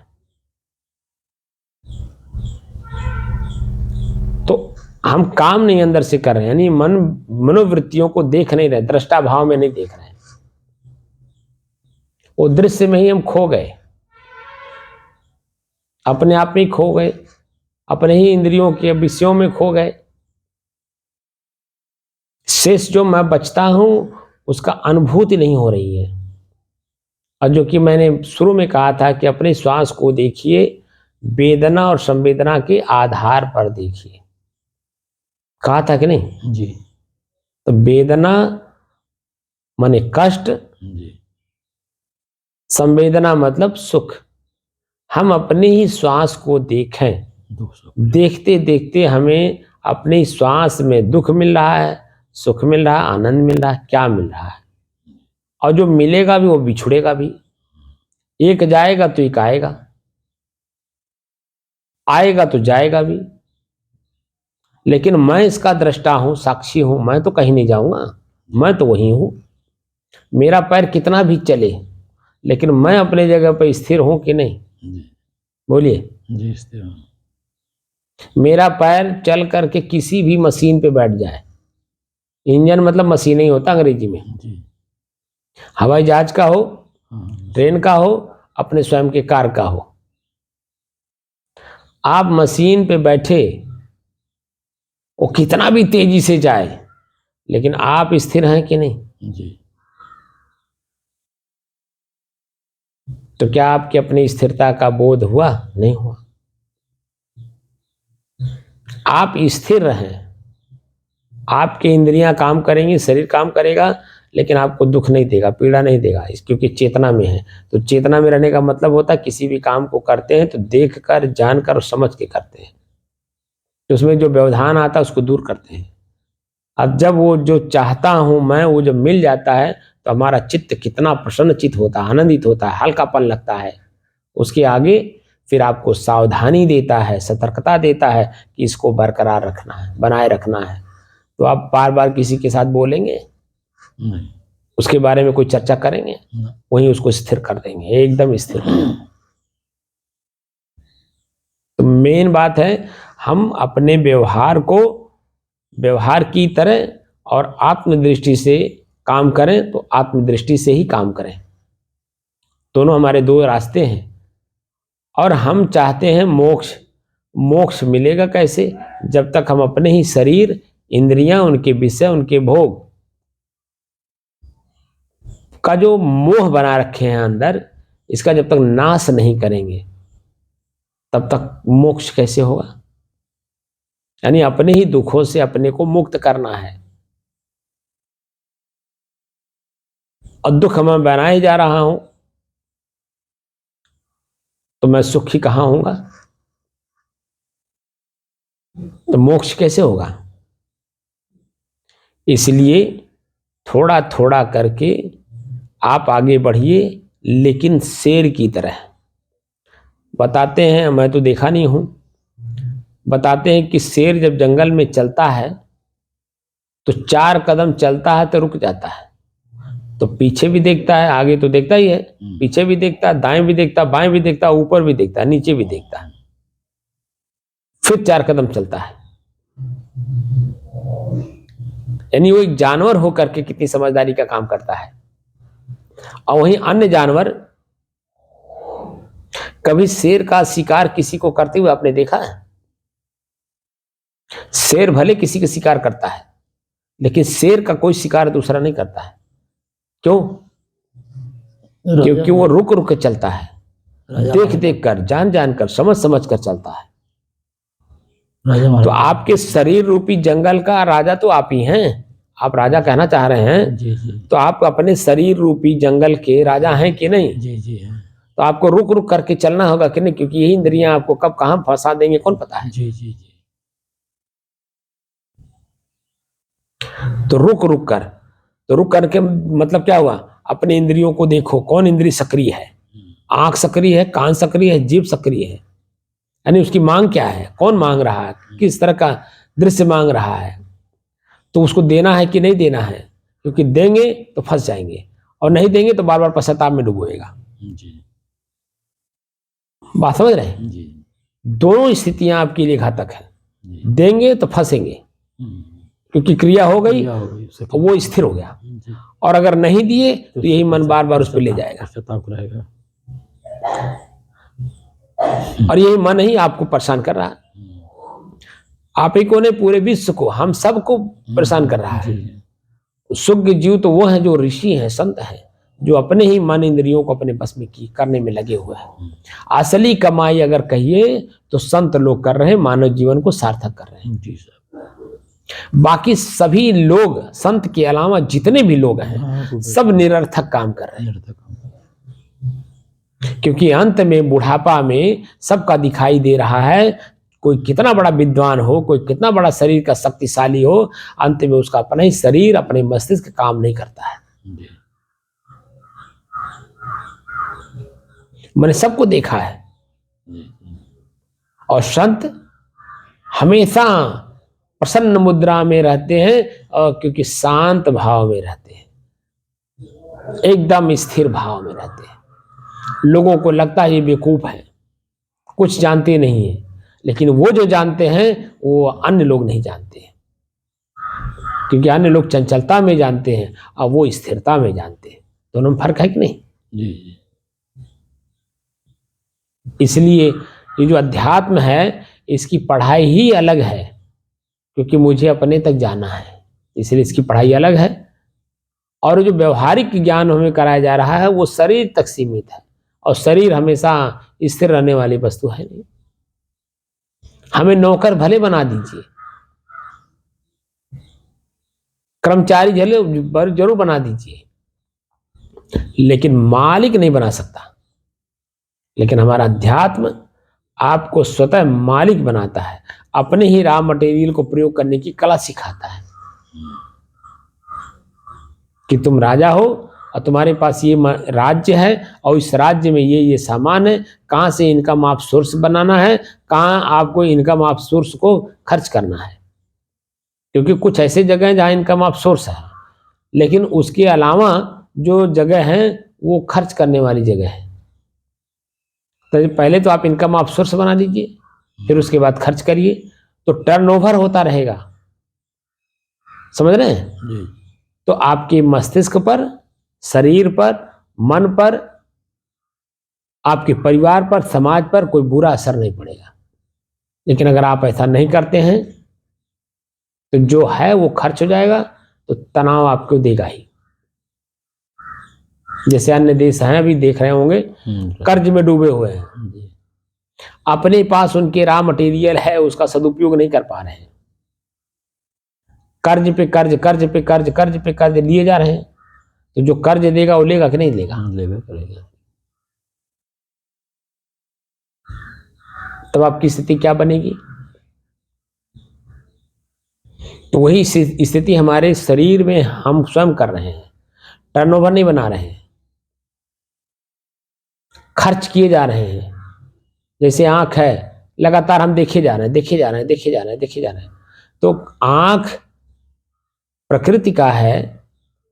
तो हम काम नहीं अंदर से कर रहे हैं, यानी मनोवृत्तियों को देख नहीं रहे, दृष्टा भाव में नहीं देख रहे हैं, वो दृश्य में ही हम खो गए, अपने आप में ही खो गए, अपने ही इंद्रियों के विषयों में खो गए। शेष जो मैं बचता हूं उसका अनुभूति नहीं हो रही है। और जो कि मैंने शुरू में कहा था कि अपने श्वास को देखिए, वेदना और संवेदना के आधार पर देखिए, कहा था कि नहीं जी। तो वेदना माने कष्ट, जी। संवेदना मतलब सुख। हम अपने ही श्वास को देखें, देखते देखते हमें अपने श्वास में दुख मिल रहा है, सुख मिल रहा है, आनंद मिल रहा है, क्या मिल रहा है। और जो मिलेगा भी वो बिछुड़ेगा भी, एक जाएगा तो एक आएगा, आएगा तो जाएगा भी। लेकिन मैं इसका दृष्टा हूं, साक्षी हूं, मैं तो कहीं नहीं जाऊंगा, मैं तो वही हूं। मेरा पैर कितना भी चले लेकिन मैं अपने जगह पर स्थिर हूं कि नहीं? बोलिए। जी, स्थिर हूं। मेरा पैर चल करके किसी भी मशीन पे बैठ जाए, इंजन मतलब मशीन ही होता अंग्रेजी में, जी। हवाई जहाज का हो, हाँ। ट्रेन का हो, अपने स्वयं के कार का हो, आप मशीन पे बैठे, वो कितना भी तेजी से जाए, लेकिन आप स्थिर हैं कि नहीं? जी। तो क्या आपकी अपनी स्थिरता का बोध हुआ? नहीं हुआ। आप स्थिर रहें, आपकी इंद्रियां काम करेंगी, शरीर काम करेगा, लेकिन आपको दुख नहीं देगा, पीड़ा नहीं देगा, क्योंकि चेतना में है। तो चेतना में रहने का मतलब होता है किसी भी काम को करते हैं तो देख कर, जानकर और समझ के करते हैं, तो उसमें जो व्यवधान आता है उसको दूर करते हैं। अब जब वो जो चाहता हूं मैं, वो जब मिल जाता है तो हमारा चित्त कितना प्रसन्नचित होता है, आनंदित होता है, हल्कापन लगता है। उसके आगे फिर आपको सावधानी देता है, सतर्कता देता है कि इसको बरकरार रखना है, बनाए रखना है। तो आप बार बार किसी के साथ बोलेंगे नहीं। उसके बारे में, कोई चर्चा करेंगे, वहीं उसको स्थिर कर देंगे, एकदम स्थिर। तो मेन बात है हम अपने व्यवहार को व्यवहार की तरह और आत्मदृष्टि से काम करें, तो आत्मदृष्टि से ही काम करें। दोनों हमारे दो रास्ते हैं, और हम चाहते हैं मोक्ष। मोक्ष मिलेगा कैसे? जब तक हम अपने ही शरीर, इंद्रियां, उनके विषय, उनके भोग का जो मोह बना रखे हैं अंदर, इसका जब तक नाश नहीं करेंगे तब तक मोक्ष कैसे होगा? यानी अपने ही दुखों से अपने को मुक्त करना है, और दुख मैं बनाए जा रहा हूं तो मैं सुखी कहां होऊंगा? तो मोक्ष कैसे होगा? इसलिए थोड़ा थोड़ा करके आप आगे बढ़िए, लेकिन शेर की तरह। बताते हैं, मैं तो देखा नहीं हूं, बताते हैं कि शेर जब जंगल में चलता है तो 4 कदम चलता है तो रुक जाता है, तो पीछे भी देखता है, आगे तो देखता ही है, पीछे भी देखता है, दाएं भी देखता है, बाएं भी देखता है, ऊपर भी देखता है, नीचे भी देखता है, फिर 4 कदम चलता है। यानी वो एक जानवर होकर के कितनी समझदारी का काम करता है। और वहीं अन्य जानवर, कभी शेर का शिकार किसी को करते हुए आपने देखा है? शेर भले किसी का शिकार करता है, लेकिन शेर का कोई शिकार दूसरा नहीं करता है। क्यों? क्योंकि वो रुक रुक के चलता है, देख देख कर, जान जान कर, समझ समझ कर चलता है। तो आपके शरीर रूपी जंगल का राजा तो आप ही हैं। आप राजा कहना चाह रहे हैं? जी जी। तो आप अपने शरीर रूपी जंगल के राजा हैं कि नहीं? जी जी हैं। तो आपको रुक रुक करके चलना होगा कि नहीं, क्योंकि यही इंद्रियां आपको कब कहां फंसा देंगे कौन पता है। जी जी जी। तो रुक रुक करके मतलब क्या हुआ? अपने इंद्रियों को देखो, कौन इंद्रिय सक्रिय है? आंख सक्रिय है, कान सक्रिय है, जीभ सक्रिय है। यानी उसकी मांग क्या है, कौन मांग रहा है, किस तरह का दृश्य मांग रहा है, तो उसको देना है कि नहीं देना है। क्योंकि देंगे तो फंस जाएंगे, और नहीं देंगे तो बार बार पश्चाताप में डूबोएगा। बात समझ रहे हैं? जी। दोनों स्थितियां आपके लिए घातक है। देंगे तो फंसेंगे, क्योंकि क्रिया हो गई और वो स्थिर हो गया, और अगर नहीं दिए तो यही मन बार बार उस पर ले जाएगा, और यही मन ही आपको परेशान कर रहा है। आप ही को ने, पूरे विश्व को, हम सबको परेशान कर रहा है। शुद्ध जीव तो वो है जो ऋषि हैं, संत हैं, जो अपने ही मन इंद्रियों को अपने बस में करने में लगे हुए हैं। असली कमाई अगर कहिए तो संत लोग कर रहे हैं, मानव जीवन को सार्थक कर रहे हैं। जी सर। बाकी सभी लोग, संत के अलावा जितने भी लोग हैं, सब निरर्थक काम कर रहे हैं। क्योंकि अंत में, बुढ़ापा में सबका दिखाई दे रहा है, कोई कितना बड़ा विद्वान हो, कोई कितना बड़ा शरीर का शक्तिशाली हो, अंत में उसका अपना ही शरीर, अपने मस्तिष्क काम नहीं करता है। मैंने सबको देखा है। और संत हमेशा प्रसन्न मुद्रा में रहते हैं, क्योंकि शांत भाव में रहते हैं, एकदम स्थिर भाव में रहते हैं। लोगों को लगता है ये बेवकूफ है, कुछ जानते नहीं है, लेकिन वो जो जानते हैं वो अन्य लोग नहीं जानते हैं। क्योंकि अन्य लोग चंचलता में जानते हैं और वो स्थिरता में जानते हैं। दोनों में फर्क है कि नहीं? जी। इसलिए ये जो अध्यात्म है इसकी पढ़ाई ही अलग है, क्योंकि मुझे अपने तक जाना है, इसलिए इसकी पढ़ाई अलग है। और जो व्यवहारिक ज्ञान हमें कराया जा रहा है वो शरीर तक सीमित है, और शरीर हमेशा स्थिर रहने वाली वस्तु है नहीं। हमें नौकर भले बना दीजिए, कर्मचारी जरूर बना दीजिए, लेकिन मालिक नहीं बना सकता। लेकिन हमारा अध्यात्म आपको स्वतः मालिक बनाता है, अपने ही रॉ मटेरियल को प्रयोग करने की कला सिखाता है कि तुम राजा हो और तुम्हारे पास ये राज्य है, और इस राज्य में ये सामान है, कहाँ से इनकम ऑफ सोर्स बनाना है, कहाँ आपको इनकम ऑफ सोर्स को खर्च करना है। क्योंकि कुछ ऐसे जगह हैं जहाँ इनकम ऑफ सोर्स है, लेकिन उसके अलावा जो जगह है वो खर्च करने वाली जगह है। तो पहले तो आप इनकम ऑफ सोर्स बना दीजिए, फिर उसके बाद खर्च करिए, तो टर्नओवर होता रहेगा। समझ रहे हैं जी। तो आपके मस्तिष्क पर, शरीर पर, मन पर, आपके परिवार पर, समाज पर कोई बुरा असर नहीं पड़ेगा। लेकिन अगर आप ऐसा नहीं करते हैं तो जो है वो खर्च हो जाएगा, तो तनाव आपको देगा ही। जैसे अन्य देश हैं, अभी देख रहे होंगे, कर्ज में डूबे हुए हैं, अपने पास उनके रॉ मटेरियल है, उसका सदुपयोग नहीं कर पा रहे हैं, कर्ज पे कर्ज, कर्ज पे कर्ज, कर्ज पे कर्ज लिए जा रहे हैं। तो जो कर्ज देगा वो लेगा कि नहीं लेगा? लेगा करेगा। तब आपकी स्थिति क्या बनेगी? तो वही स्थिति हमारे शरीर में हम स्वयं कर रहे हैं। टर्नओवर नहीं बना रहे हैं, खर्च किए जा रहे हैं। जैसे आंख है, लगातार हम देखे जा रहे हैं, देखे जा रहे हैं, देखे जा रहे हैं, देखे जा रहे हैं। तो आंख प्रकृति का है,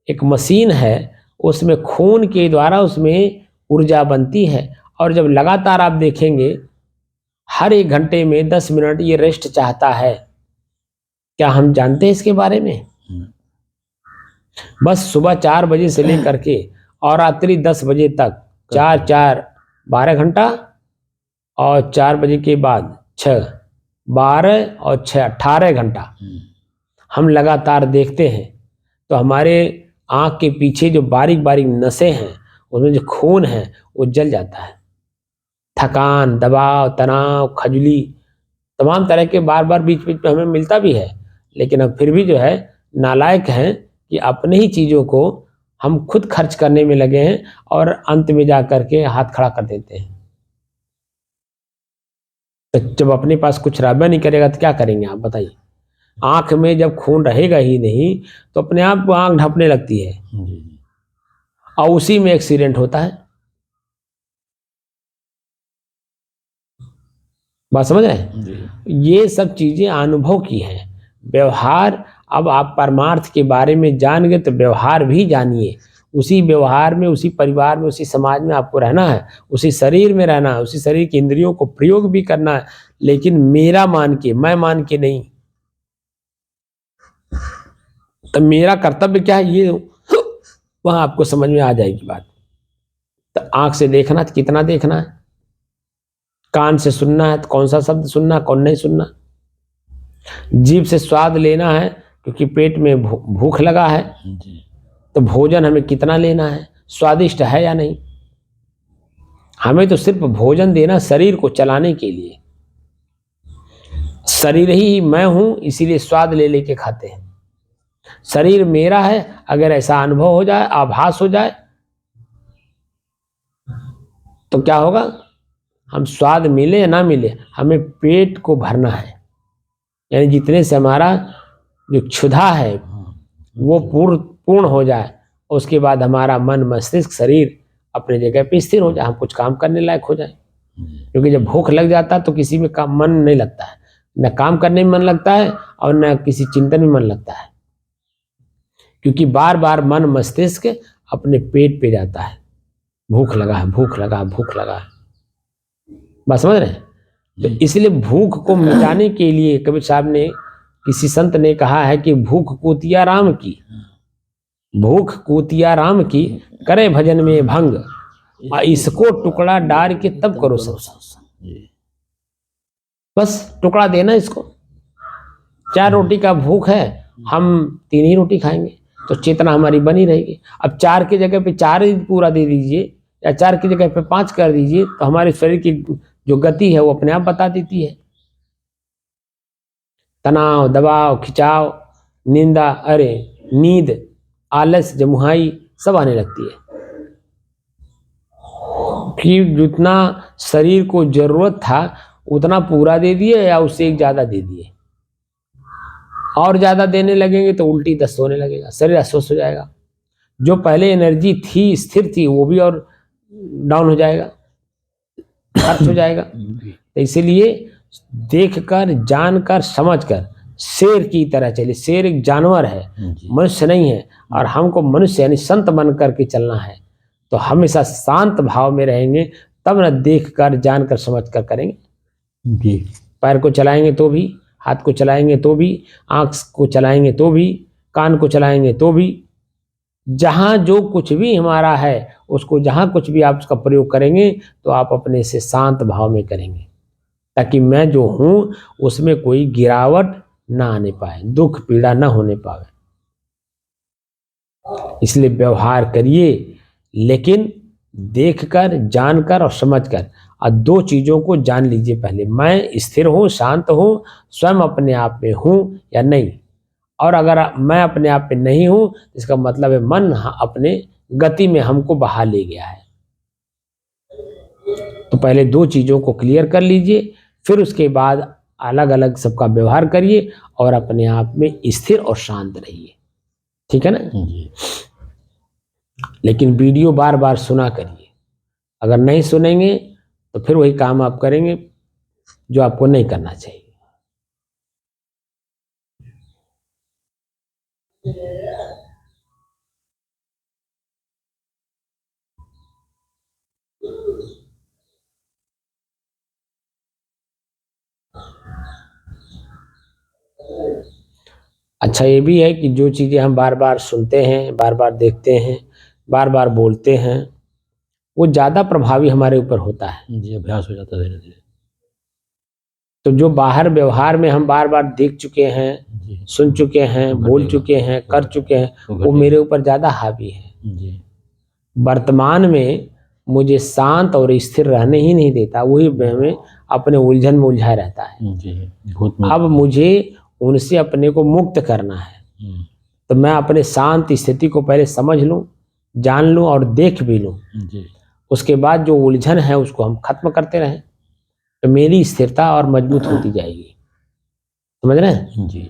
एक मशीन है, उसमें खून के द्वारा उसमें ऊर्जा बनती है, और जब लगातार आप देखेंगे हर 1 घंटे में 10 मिनट ये रेस्ट चाहता है। क्या हम जानते हैं इसके बारे में? बस सुबह 4 बजे से लेकर के और रात्रि 10 बजे तक 4 12 घंटा, और 4 बजे के बाद 6 12 और 6 18 घंटा हम लगातार देखते हैं। तो हमारे आँख के पीछे जो बारीक बारीक नसें हैं, उसमें जो खून है वो जल जाता है। थकान, दबाव, तनाव, खजुली, तमाम तरह के बार बार बीच बीच में हमें मिलता भी है, लेकिन अब फिर भी जो है नालायक हैं कि अपने ही चीज़ों को हम खुद खर्च करने में लगे हैं, और अंत में जा करके हाथ खड़ा कर देते हैं। तो जब अपने पास कुछ रहबा नहीं करेगा तो क्या करेंगे आप बताइए? आंख में जब खून रहेगा ही नहीं तो अपने आप आंख ढपने लगती है, और उसी में एक्सीडेंट होता है। बात समझ रहे हैं? ये सब चीजें अनुभव की हैं। व्यवहार, अब आप परमार्थ के बारे में जान गए तो व्यवहार भी जानिए। उसी व्यवहार में, उसी परिवार में, उसी समाज में आपको रहना है, उसी शरीर में रहना है, उसी शरीर के इंद्रियों को प्रयोग भी करना है, लेकिन मेरा मान के, मैं मान के नहीं। तो मेरा कर्तव्य क्या है, ये वहां आपको समझ में आ जाएगी बात। तो आंख से देखना तो कितना देखना है, कान से सुनना है तो कौन सा शब्द सुनना, कौन नहीं सुनना, जीभ से स्वाद लेना है क्योंकि पेट में भूख लगा है, तो भोजन हमें कितना लेना है, स्वादिष्ट है या नहीं। हमें तो सिर्फ भोजन देना शरीर को चलाने के लिए। शरीर ही मैं हूं, इसीलिए स्वाद ले लेके खाते हैं। शरीर मेरा है, अगर ऐसा अनुभव हो जाए, आभास हो जाए, तो क्या होगा? हम स्वाद मिले या ना मिले, हमें पेट को भरना है। यानी जितने से हमारा जो क्षुधा है वो पूर्ण हो जाए, उसके बाद हमारा मन, मस्तिष्क, शरीर अपने जगह पे स्थिर हो जाए, हम कुछ काम करने लायक हो जाए। क्योंकि जब भूख लग जाता है तो किसी में काम मन नहीं लगता है, न काम करने में मन लगता है और न किसी चिंतन में मन लगता है, क्योंकि बार बार मन, मस्तिष्क अपने पेट पे जाता है। भूख लगा है, भूख लगा, भूख लगा। बात समझ रहे हैं? तो इसलिए भूख को मिटाने के लिए कबीर साहब ने, किसी संत ने कहा है कि भूख कूतिया राम की, भूख कूतिया राम की, करे भजन में भंग, इसको टुकड़ा डार के तब करो सत्संग। बस टुकड़ा देना इसको। 4 रोटी का भूख है, हम 3 ही रोटी खाएंगे, तो चेतना हमारी बनी रहेगी। अब 4 की जगह पे 4 ही पूरा दे दीजिए, या 4 की जगह पे 5 कर दीजिए, तो हमारे शरीर की जो गति है वो अपने आप बता देती है। तनाव, दबाव, खिंचाव, नींद, आलस, जमुहाई सब आने लगती है। कि जितना शरीर को जरूरत था उतना पूरा दे दिए या उससे एक ज्यादा दे दिए, और ज्यादा देने लगेंगे तो उल्टी दस्त होने लगेगा, शरीर अस्वस्थ हो जाएगा। जो पहले एनर्जी थी, स्थिर थी, वो भी और डाउन हो जाएगा, खर्च हो जाएगा। तो इसीलिए देखकर, जानकर, समझकर शेर की तरह चलिए। शेर एक जानवर है, मनुष्य नहीं है, और हमको मनुष्य यानी संत बन करके चलना है। तो हमेशा शांत भाव में रहेंगे, तब न देखकर, जानकर, समझकर करेंगे। जी। पैर को चलाएंगे तो भी, हाथ को चलाएंगे तो भी, आंख को चलाएंगे तो भी, कान को चलाएंगे तो भी, जहां जो कुछ भी हमारा है उसको, जहां कुछ भी आप उसका प्रयोग करेंगे तो आप अपने से शांत भाव में करेंगे, ताकि मैं जो हूं उसमें कोई गिरावट ना आने पाए, दुख पीड़ा ना होने पाए। इसलिए व्यवहार करिए, लेकिन देखकर, जानकर और समझकर। और 2 चीजों को जान लीजिए पहले, मैं स्थिर हूं, शांत हूं, स्वयं अपने आप में हूं या नहीं। और अगर मैं अपने आप में नहीं हूं, इसका मतलब है मन अपने गति में हमको बहा ले गया है। तो पहले 2 चीजों को क्लियर कर लीजिए, फिर उसके बाद अलग अलग सबका व्यवहार करिए और अपने आप में स्थिर और शांत रहिए। ठीक है ना जी। लेकिन वीडियो बार बार सुना करिए। अगर नहीं सुनेंगे तो फिर वही काम आप करेंगे जो आपको नहीं करना चाहिए। अच्छा, ये भी है कि जो चीज़ें हम बार बार सुनते हैं, बार बार देखते हैं, बार बार बोलते हैं, वो ज़्यादा प्रभावी हमारे ऊपर होता है। जी, अभ्यास हो जाता है धीरे धीरे। तो जो बाहर व्यवहार में हम बार बार देख चुके हैं, जी। सुन चुके हैं, वो बोल घटेगा, चुके हैं, वो कर घटेगा, चुके हैं, वो वो घटेगा। मेरे ऊपर ज़्यादा हावी है। जी। वर्तमान में मुझे शांत और स्थिर रहने ही नहीं देता, वही में अपने उलझन में उलझा रहता है। जी, भूत में। अब मुझे उनसे अपने को मुक्त करना है, तो मैं अपने शांत स्थिति को पहले समझ लूं, जान लूं और देख भी लूं। जी। उसके बाद जो उलझन है उसको हम खत्म करते रहें, तो मेरी स्थिरता और मजबूत होती जाएगी। समझ रहे हैं? जी।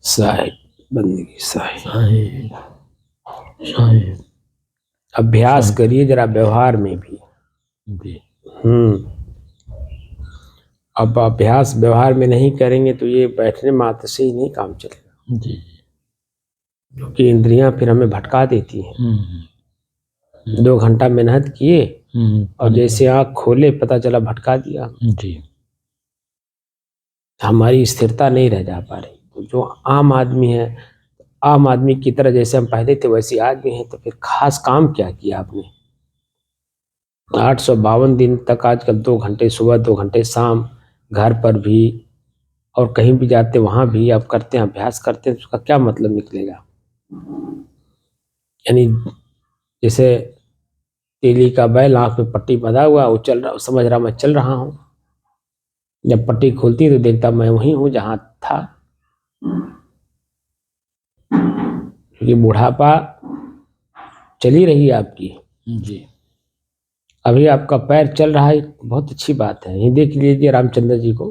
साहिब, बंदगी साहिब। साहिब साहिब अभ्यास करिए जरा व्यवहार में भी। जी। अब अभ्यास व्यवहार में नहीं करेंगे तो ये बैठने मात्र से ही नहीं काम चलेगा जी। क्योंकि इंद्रियां फिर हमें भटका देती हैं। 2 घंटा मेहनत किए और जैसे आँख खोले पता चला भटका दिया जी। हमारी स्थिरता नहीं रह जा पा रही। तो जो आम आदमी है, आम आदमी की तरह जैसे हम पहले थे वैसे आज भी हैं, तो फिर खास काम क्या किया आपने? 852 दिन तक आजकल 2 घंटे सुबह 2 घंटे शाम, घर पर भी और कहीं भी जाते वहां भी आप करते हैं, अभ्यास करते हैं, तो उसका क्या मतलब निकलेगा? यानी जैसे तेली का बैल आंख में पट्टी बंधा हुआ, वो चल रहा, समझ रहा मैं चल रहा हूं, जब पट्टी खोलती तो देखता मैं वहीं हूं जहां था। क्योंकि बुढ़ापा चली रही है आपकी जी। अभी आपका पैर चल रहा है, बहुत अच्छी बात है। ये देख लीजिए रामचंद्र जी को,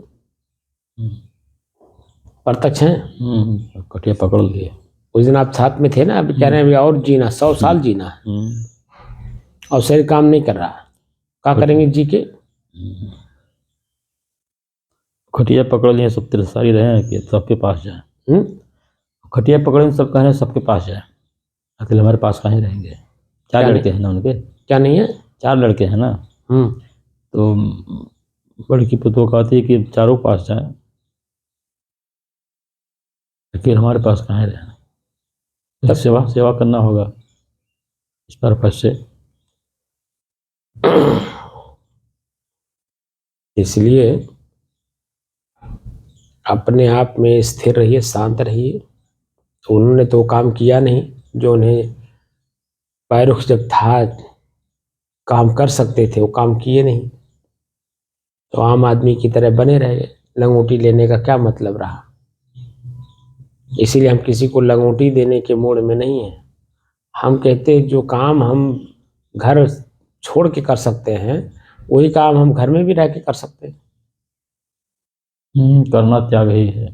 प्रत्यक्ष हैं, कटिया पकड़ लिए। उस दिन आप साथ में थे ना, अभी कह रहे हैं अभी और जीना 100 साल जीना है और शरीर काम नहीं कर रहा, क्या करेंगे जी के? खटिया पकड़ लिए, सब तिरसारी रहे कि सबके पास जाए। खटिया पकड़े सब कह रहे हैं सबके पास जाए, अकेले हमारे पास कहीं रहेंगे। 4 लड़के हैं ना उनके। क्या नहीं है? 4 लड़के हैं ना। तो बड़की पुतों कहती है कि चारों पास जाए, लेकिन हमारे पास कहाँ रहना। सेवा सेवा करना होगा इस पर्पज से। इसलिए अपने आप में स्थिर रहिए, शांत रहिए। तो उन्होंने तो काम किया नहीं जो उन्हें पैरुख जब था काम कर सकते थे, वो काम किए नहीं, तो आम आदमी की तरह बने रह गए। लंगोटी लेने का क्या मतलब रहा? इसीलिए हम किसी को लंगोटी देने के मूड में नहीं है। हम कहते हैं जो काम हम घर छोड़ के कर सकते हैं वही काम हम घर में भी रह के कर सकते हैं। करना त्याग ही है।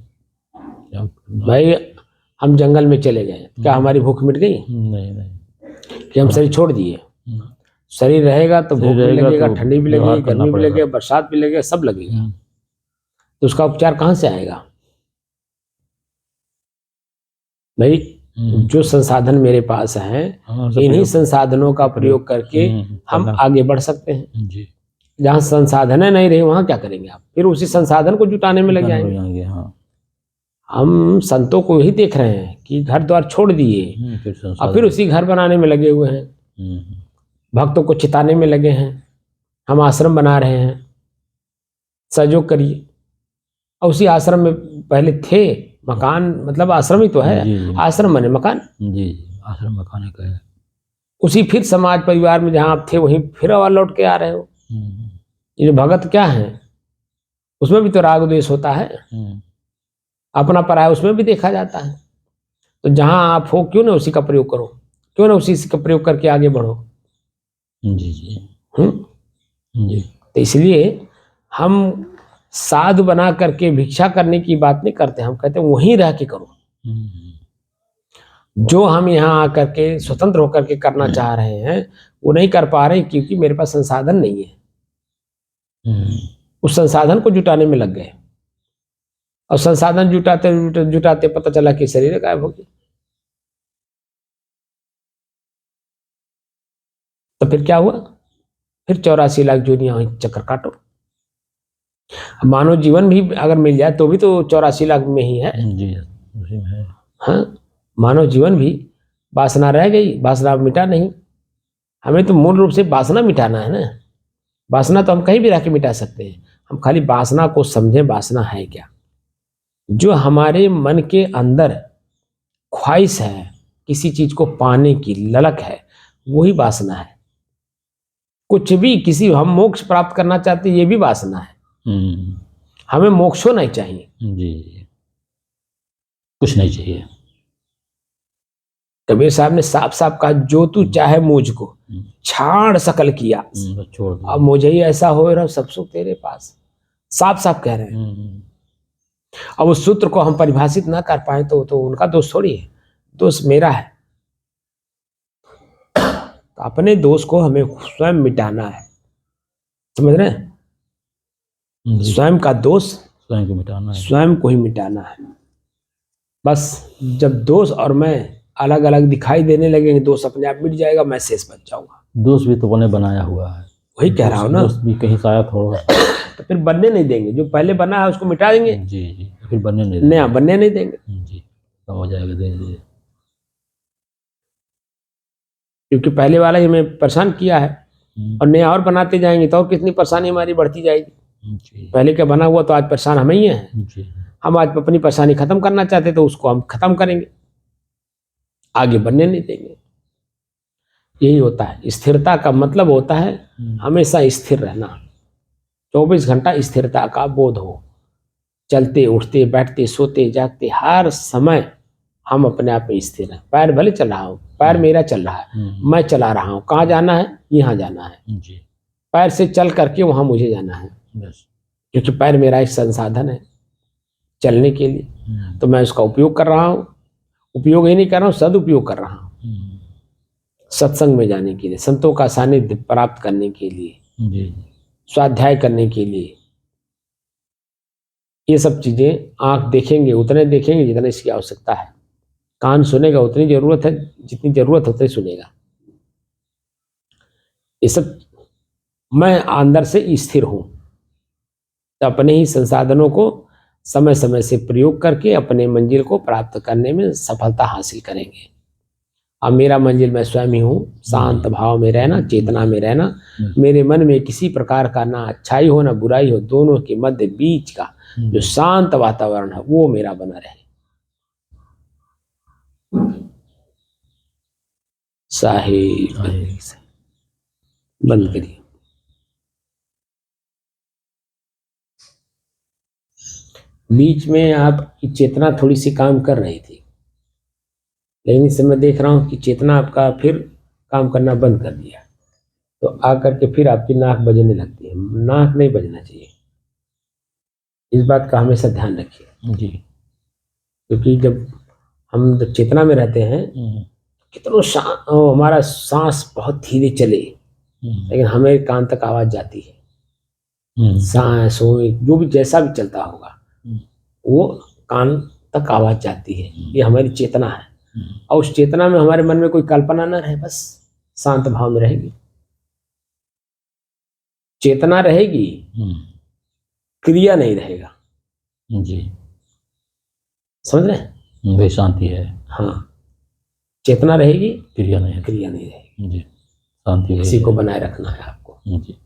भाई हम जंगल में चले गए, क्या हमारी भूख मिट गई? नहीं। कि हम शरीर छोड़ दिए? शरीर रहेगा तो भूख भी लगेगा, ठंडी भी लगेगी, गर्मी भी लगेगी, बरसात भी लगेगा, सब लगेगा। तो उसका उपचार कहाँ से आएगा? भाई जो संसाधन मेरे पास हैं, इन्हीं संसाधनों का प्रयोग करके हम आगे बढ़ सकते हैं। जहाँ संसाधन नहीं रहे वहां क्या करेंगे आप? फिर उसी संसाधन को जुटाने में लग जाएंगे। हम संतों को ही देख रहे हैं कि घर द्वार छोड़ दिए और फिर उसी घर बनाने में लगे हुए हैं, भक्तों को चिताने में लगे हैं। हम आश्रम बना रहे हैं, सहयोग करिए। और उसी आश्रम में पहले थे, मकान मतलब आश्रम ही तो है। जी। आश्रम माने मकान। जी, आश्रम मकान का है। उसी फिर समाज परिवार में जहाँ आप थे वहीं फिर और लौट के आ रहे हो। ये जो भगत क्या है, उसमें भी तो राग द्वेष होता है, अपना पराया उसमें भी देखा जाता है। तो जहां आप हो क्यों ना उसी का प्रयोग करो, क्यों ना उसी का प्रयोग करके आगे बढ़ो। जी जी जी। तो इसलिए हम साधु बना करके भिक्षा करने की बात नहीं करते, हम कहते हैं वहीं रह के करो। जो हम यहाँ आकर के स्वतंत्र होकर के करना चाह रहे हैं वो नहीं कर पा रहे क्योंकि मेरे पास संसाधन नहीं है। उस संसाधन को जुटाने में लग गए और संसाधन जुटाते जुटाते पता चला कि शरीर गायब हो गया। तो फिर क्या हुआ, फिर 84 लाख जोनियां चक्कर काटो। मानव जीवन भी अगर मिल जाए तो भी तो 84 लाख में ही है। जी उसी में है। हाँ, मानव जीवन भी वासना रह गई, वासना मिटा नहीं। हमें तो मूल रूप से वासना मिटाना है ना। वासना तो हम कहीं भी रह के मिटा सकते हैं, हम खाली वासना को समझें। वासना है क्या? जो हमारे मन के अंदर ख्वाहिश है, किसी चीज को पाने की ललक है, वही वासना है। कुछ भी किसी हम मोक्ष प्राप्त करना चाहते हैं, ये भी वासना है। हमें मोक्ष नहीं चाहिए। जी, कुछ नहीं चाहिए। कबीर साहब ने साफ साफ कहा, जो तू चाहे मुझको छाड़ सकल किया, छोड़ अब मुझे ही ऐसा हो रहा सब सुख तेरे पास। साफ साफ कह रहे हैं। अब उस सूत्र को हम परिभाषित ना कर पाए तो उनका दोष थोड़ी है, दोष मेरा है। तो अपने दोष को हमें स्वयं मिटाना है, समझ रहे हैं? स्वयं का दोष स्वयं को मिटाना है, स्वयं को ही मिटाना है। बस जब दोष और मैं अलग अलग दिखाई देने लगेंगे, दोष अपने आप मिट जाएगा, मैं शेष बच जाऊंगा। दोष भी तो बने बनाया हुआ है, वही कह रहा हूं ना। दोष भी कहीं शायद होगा तो फिर बनने नहीं देंगे, जो पहले बना है उसको मिटा देंगे। जी जी, फिर बनने नहीं देंगे, नया बनने नहीं देंगे जी, तो हो जाएगा धीरे धीरे। क्योंकि पहले वाला ही हमें परेशान किया है और नया और बनाते जाएंगे तो और कितनी परेशानी हमारी बढ़ती जाएगी। पहले क्या बना हुआ तो आज परेशान हम ही हैं। हम आज अपनी परेशानी खत्म करना चाहते तो उसको हम खत्म करेंगे, आगे बढ़ने नहीं देंगे। यही होता है स्थिरता का मतलब, होता है हमेशा स्थिर रहना, 24 घंटा स्थिरता का बोध हो। चलते उठते बैठते सोते जागते हर समय हम अपने आप में स्थिर हैं। पैर भले चल रहा हो, पैर मेरा चल रहा है, मैं चला रहा हूँ। कहाँ जाना है? यहाँ जाना है। पैर से चल करके वहां मुझे जाना है, क्योंकि पैर मेरा एक संसाधन है चलने के लिए। तो मैं उसका उपयोग कर रहा हूँ, उपयोग ही नहीं कर रहा हूँ, सदुपयोग कर रहा हूँ। सत्संग में जाने के लिए, संतों का सानिध्य प्राप्त करने के लिए, स्वाध्याय करने के लिए। ये सब चीजें आंख देखेंगे उतने देखेंगे जितने इसकी आवश्यकता है, कान सुनेगा उतनी जरूरत है, जितनी जरूरत उतनी सुनेगा। ये सब मैं अंदर से स्थिर हूं तो अपने ही संसाधनों को समय समय से प्रयोग करके अपने मंजिल को प्राप्त करने में सफलता हासिल करेंगे। अब मेरा मंजिल मैं स्वयं ही हूँ। शांत भाव में रहना, चेतना में रहना, मेरे मन में किसी प्रकार का ना अच्छाई हो ना बुराई हो, दोनों के मध्य बीच का जो शांत वातावरण है वो मेरा बना रहे। साहिब बंद करिए। बीच में आपकी चेतना थोड़ी सी काम कर रही थी, लेकिन इस समय देख रहा हूं कि चेतना आपका फिर काम करना बंद कर दिया। तो आकर के फिर आपकी नाक बजने लगती है। नाक नहीं बजना चाहिए, इस बात का हमेशा ध्यान रखिए जी। क्योंकि जब हम चेतना में रहते हैं कितना हमारा सांस बहुत धीरे चले, लेकिन हमें कान तक आवाज जाती है। सांस हो जो भी जैसा भी चलता होगा वो कान तक आवाज जाती है। ये हमारी चेतना है। और उस चेतना में हमारे मन में कोई कल्पना न रहे, बस शांत भाव में रहेगी। चेतना रहेगी, क्रिया नहीं रहेगा जी, समझ रहे हैं? वही शांति है। हाँ, चेतना रहेगी, क्रिया नहीं रहेगी जी, शांति इसी को बनाए रखना है आपको। जी।